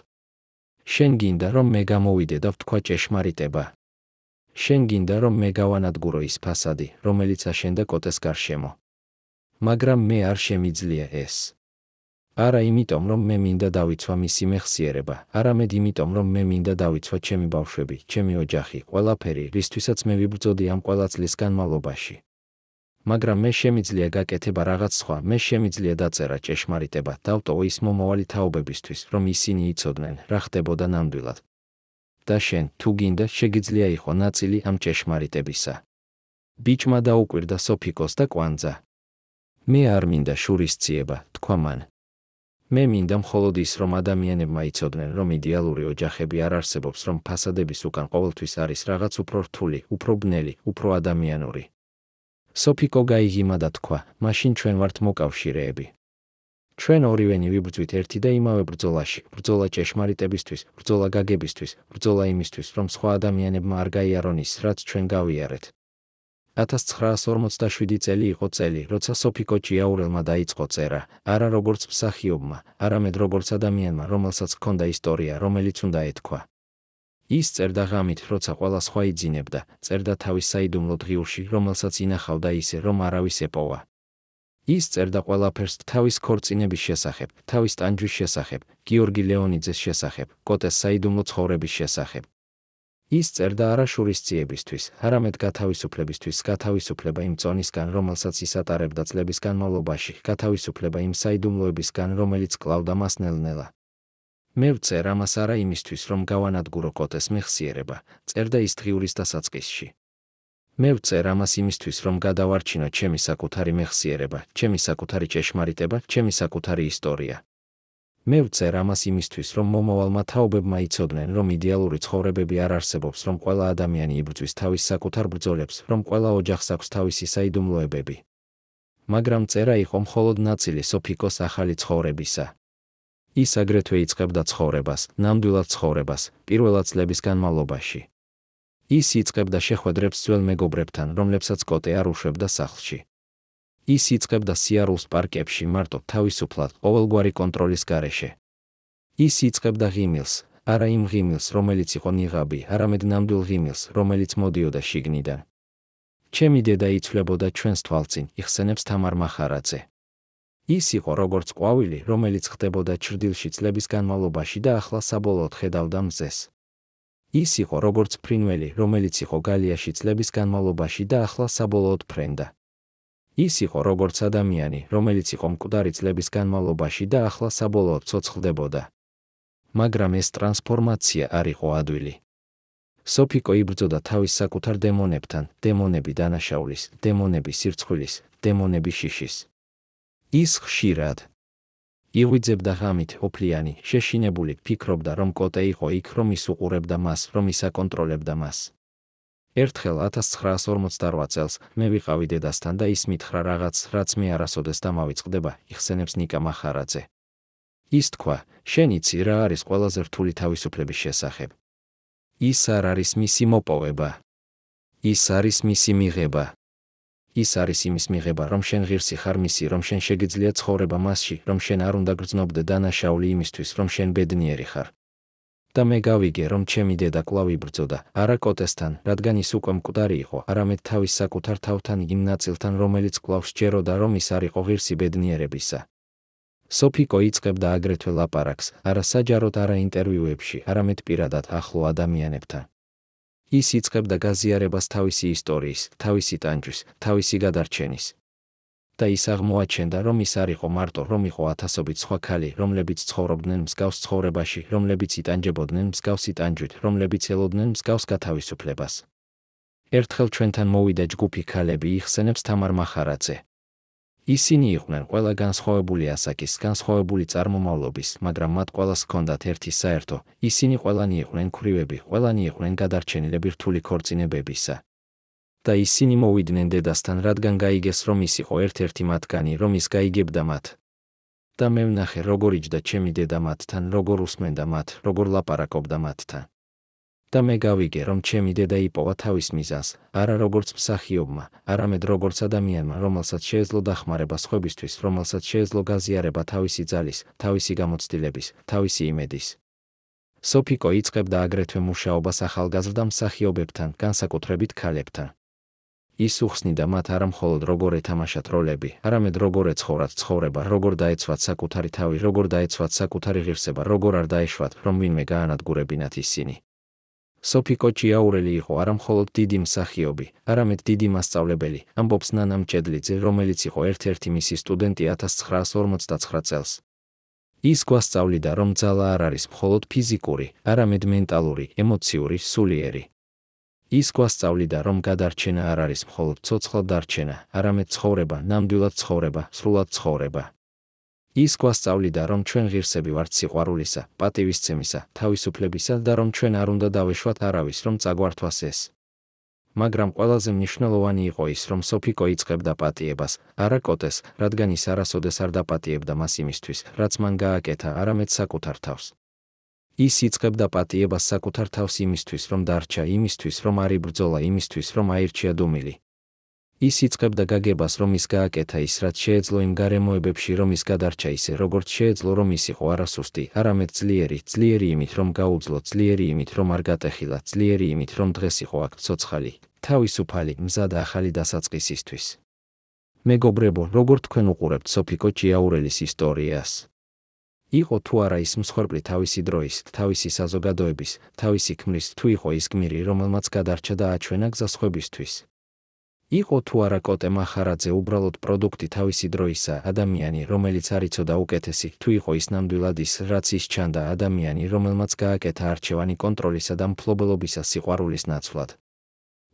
შენ გინდა, რომ მე გამოვიდე და ვთქვა ჭეშმარიტება. შენ გინდა, რომ მე გავანადგურო ის ფასადი, რომელიც აშენდა კოტეს გარშემო. მაგრამ მე არ შემიძლია ეს. არა იმიტომ, რომ მე მინდა დავიცვა მისი მეხსიერება, არამედ იმიტომ, რომ მე მინდა დავიცვა ჩემი ბავშვები, ჩემი ოჯახი, ყველაფერი, რისთვისაც მე ვიბრძოდი ამ ყველა წლის განმავლობაში. მაგრამ მე შემიძლია გაკეთება რაღაც სხვა, მე შემიძლია დაწერა ჭეშმარიტება, დავტოვო ის მომავალი თაობებისთვის, რომ ისინი იცოდნენ, რა ხდებოდა ნამდვილად. და შენ, თუ გინდა, შეგიძლია იყო ნაწილი ამ ჭეშმარიტებისა. ბიჭმა დაუკვირდა სოფიკოს და კვანძა. მე არ მინდა შურისძიება, თქვა მან. მე მინდა მხოლოდ ის, რომ ადამიანებმა იცოდნენ, რომ იდეალური ოჯახები არ არსებობს, რომ ფასადების უკან ყოველთვის არის რაღაც უფრო რთული, უფრო ბნელი, უფრო ადამიანური. სოფიკო გაიღიმა და თქვა, მაშინ ჩვენ ვართ მოკავშირეები. ჩვენ ორივენი ვიბრძვით ერთი და იმავე ბრძოლაში, ბრძოლა ჭეშმარიტებისთვის, ბრძოლა გაგებისთვის, ბრძოლა იმისთვის, რომ სხვა ადამიანებმა არ გაიარონ ის, რაც ჩვენ გავიარეთ. 1947 წელი იყო წელი, როცა სოფიკო ჭიაურელმა დაიწყო წერა, არა როგორც მსახიობმა, არამედ როგორც ადამიანმა, რომელსაც ჰქონდა ისტორია, რომელიც უნდა ეთქვა. ის წერდა ღამით, როცა ყველა სხვა იძინებდა, წერდა თავის საიდუმლო დღიურში, რომელსაც ინახავდა ისე, რომ არავის ეპოვა. ის წერდა ყველაფერს თავის ქორწინების შესახებ, თავის ტანჯვის შესახებ, გიორგი ლეონიძეს შესახებ, კოტეს საიდუმლო ცხოვრების შესახებ. ის წერდა არა შურისძიებისთვის, არამედ გათავისუფლებისთვის, გათავისუფლება იმ წონისგან, რომელსაც ის ატარებდა წლების განმავლობაში, გათავისუფლება იმ საიდუმლოებისგან, რომელიც კლავდა მას ნელ-ნელა. მე ვწერ ამას არა იმისთვის, რომ გავანადგურო კოტეს მეხსიერება, წერდა ის დღიურის დასაწყისში. მე ვწერ ამას იმისთვის, რომ გადავარჩინო ჩემი საკუთარი მეხსიერება, ჩემი საკუთარი ჭეშმარიტება, ჩემი საკუთარი ისტორია. მე ვწერ ამას იმისთვის, რომ მომავალმა თაობებმა იცოდნენ, რომ იდეალური ცხოვრებები არ არსებობს, რომ ყველა ადამიანი იბრძვის თავის საკუთარ ბრძოლებს, რომ ყველა ოჯახს აქვს თავისი საიდუმლოებები. მაგრამ წერა იყო მხოლოდ ნაწილი სოფიკოს ახალი ცხოვრებისა. ის აგრეთვე იწყებდა ცხოვრებას, ნამდვილად ცხოვრებას, პირველად წლების განმავლობაში. ის იწყებდა შეხვედრებს ძველ მეგობრებთან, რომლებსაც კოტე არ უშვებდა სახლში. ის იწყებდა სიარულს პარკებში მარტო, თავისუფლად, ყოველგვარი კონტროლის გარეშე. ის იწყებდა ღიმილს, არა იმ ღიმილს, რომელიც იყო ნიღაბი, არამედ ნამდვილ ღიმილს, რომელიც მოდიოდა შიგნიდან. ჩემი დედა იცვლებოდა ჩვენს თვალწინ, იხსენებს თამარ მახარაძე. ის იყო როგორც ყვავილი, რომელიც ხდებოდა ჩრდილში წლების განმავლობაში და ახლა საბოლოოდ ხედავდა მზეს. ის იყო როგორც ფრინველი, რომელიც იყო გალიაში წლების განმავლობაში და ახლა საბოლოოდ ფრენდა. ის იყო როგორც ადამიანი, რომელიც იყო მკვდარი წლების განმავლობაში და ახლა საბოლოოდ ცოცხლდებოდა. მაგრამ ეს ტრანსფორმაცია არ იყო ადვილი. სოფიკო იბრძოდა თავის საკუთარ დემონებთან, დემონები დანაშაულის, დემონები სირცხვილის, დემონები შიშის. ის ხშირად იღვიძებდა ღამით, ოფლიანი, შეშინებული, ფიქრობდა, რომ კოტე იყო იქ, რომ ის უყურებდა მას, რომ ის აკონტროლებდა მას. ერთხელ 1948 წელს მე ვიყავი დედასთან და ის მითხრა რაღაც, რაც მე არასოდეს დამავიწყდება, იხსენებს ნიკა მახარაძე. ის თქვა, შენ იცი რა არის ყველაზე რთული თავისუფლების შესახებ. ის არ არის მისი მოპოვება. ის არის მისი მიღება. ის არის იმის მიღება, რომ შენ ღირსი ხარ მისი, რომ შენ შეგიძლია ცხოვრება მასში, რომ შენ არ უნდა გრძნობდე დანაშაული იმისთვის, რომ შენ ბედნიერი ხარ. და მე გავიგე, რომ ჩემი დედა კვლავ იბრძოდა, არა კოტესთან, რადგან ის უკვე მკვდარი იყო, არამედ თავის საკუთარ თავთან, იმ ნაწილთან, რომელიც კვლავ სჯეროდა, რომ ის არ იყო ღირსი ბედნიერებისა. სოფიკო იწყებდა აგრეთვე ლაპარაკს, არა საჯაროდ, არა ინტერვიუებში, არამედ პირადად ახლო ადამიანებთან. ის იწყებდა გაზიარებას თავისი ისტორიის, თავისი ტანჯვის, თავისი გადარჩენის. და ის აღმოაჩენდა, რომ ის არ იყო მარტო, რომ იყო ათასობით სხვა ქალი, რომლებიც ცხოვრობდნენ მსგავს ცხოვრებაში, რომლებიც იტანჯებოდნენ მსგავსი ტანჯვით, რომლებიც ელოდნენ მსგავს გათავისუფლებას. ერთხელ ჩვენთან მოვიდა ჯგუფი ქალები, იხსენებს თამარ მახარაძე. ისინი იყვნენ ყველა განსხვავებული ასაკის, განსხვავებული წარმომავლობის, მაგრამ მათ ყველას ჰქონდათ ერთი საერთო, ისინი ყველანი იყვნენ ქვრივები, ყველანი იყვნენ გადარჩენილები რთული ქორწინებებისა. და ისინი მოვიდნენ დედასთან, რადგან გაიგეს, რომ ის იყო ერთ-ერთი მათგანი, რომ ის გაიგებდა მათ. და მე ვნახე, როგორ იჯდა ჩემი დედა მათთან, როგორ უსმენდა მათ, როგორ ლაპარაკობდა მათთან. და მე გავიგე, რომ ჩემი დედა იპოვა თავის მიზანს, არა როგორც მსახიობმა, არამედ როგორც ადამიანმა, რომელსაც შეეძლო დახმარება სხვებისთვის, რომელსაც შეეძლო გაზიარება თავისი ძალის, თავისი გამოცდილების, თავისი იმედის. სოფიკო იწყებდა აგრეთვე მუშაობას ახალგაზრდა მსახიობებთან, განსაკუთრებით ქალებთან. ის უხსნიდა მათ არა მხოლოდ როგორ ეთამაშათ როლები, არამედ როგორ ეცხოვრათ ცხოვრება, როგორ დაეცვათ საკუთარი თავი, როგორ დაეცვათ საკუთარი ღირსება, როგორ არ დაეშვათ, რომ ვინმე გაანადგურებინათ ისინი. სოფიკო ჭიაურელი იყო არა მხოლოდ დიდი მსახიობი, არამედ დიდი მასწავლებელი, ამბობს ნანა მჭედლიძე, რომელიც იყო ერთ-ერთი მისი სტუდენტი 1959 წელს. ის გვასწავლიდა, რომ ძალა არ არის მხოლოდ ფიზიკური, არამედ მენტალური, ემოციური, სულიერი. ის გვასწავლიდა, რომ გადარჩენა არ არის მხოლოდ ცოცხლად დარჩენა, არამედ ცხოვრება, ნამდვილად ცხოვრება, სრულად ცხოვრება. ის გვასწავლიდა, რომ ჩვენ ღირსები ვართ სიყვარულისა, პატივისცემისა, თავისუფლებისა და რომ ჩვენ არ უნდა დავეშვათ არავის, რომ წაგვართვას ეს. მაგრამ ყველაზე მნიშვნელოვანი იყო ის, რომ სოფიკო იწყებდა პატიებას, არა კოტეს, რადგან ის არასოდეს არ დაპატიებდა მას იმისთვის, რაც მან გააკეთა, არამედ საკუთარ თავს. ის იწყებდა პატიებას საკუთარ თავს იმისთვის, რომ დარჩა, იმისთვის, რომ არ იბრძოლა, იმისთვის, რომ აირჩია დუმილი. ის იწყებდა გაგებას, რომ ის გააკეთა ის, რაც შეეძლო იმ გარემოებებში, რომ ის გადარჩა ისე, როგორც შეეძლო, რომ ის იყო არა სუსტი, არამედ ძლიერი იმით, რომ გაუძლო, ძლიერი იმით, რომ არ გატეხილა, ძლიერი იმით, რომ დღეს იყო აქ ცოცხალი, თავისუფალი, მზად ახალი დასაწყისისთვის. მეგობრებო, როგორ თქვენ უყურებთ სოფიკო ჭიაურელის ისტორიას? იყო თუ არა ის მსხვერპლი თავისი დროის, თავისი საზოგადოების, თავისი ქმრის, თუ იყო ის გმირი, რომელმაც გადარჩა და აჩვენა გზა სხვებისთვის? იყო თუ არა კოტე მახარაძე უბრალოდ პროდუქტი თავისი დროისა, ადამიანი, რომელიც არ იცოდა უკეთესი, თუ იყო ის ნამდვილად ის, რაც ის ჩანდა, ადამიანი, რომელმაც გააკეთა არჩევანი კონტროლისა და მფლობელობისა სიყვარულის ნაცვლად?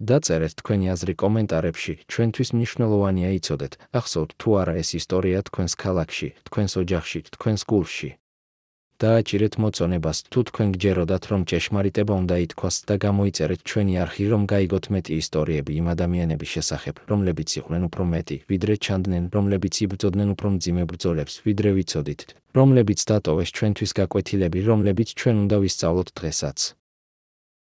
დაწერეთ თქვენი აზრი კომენტარებში, ჩვენთვის მნიშვნელოვანია იცოდეთ, ახსოვთ თუ არა ეს ისტორია თქვენს ქალაქში, თქვენს ოჯახში, თქვენს გულში. დააჭირეთ მოწონებას, თუ თქვენ გჯეროდათ, რომ ჭეშმარიტება უნდა ითქვას და გამოიწერეთ ჩვენი არხი, რომ გაიგოთ მეტი ისტორიები იმ ადამიანების შესახებ, რომლებიც იყვნენ უფრო მეტი, ვიდრე ჩანდნენ, რომლებიც იბრძოდნენ უფრო მძიმე ბრძოლებს, ვიდრე ვიცოდით, რომლებიც დატოვეს ჩვენთვის გაკვეთილები, რომლებიც ჩვენ უნდა ვისწავლოთ დღესაც.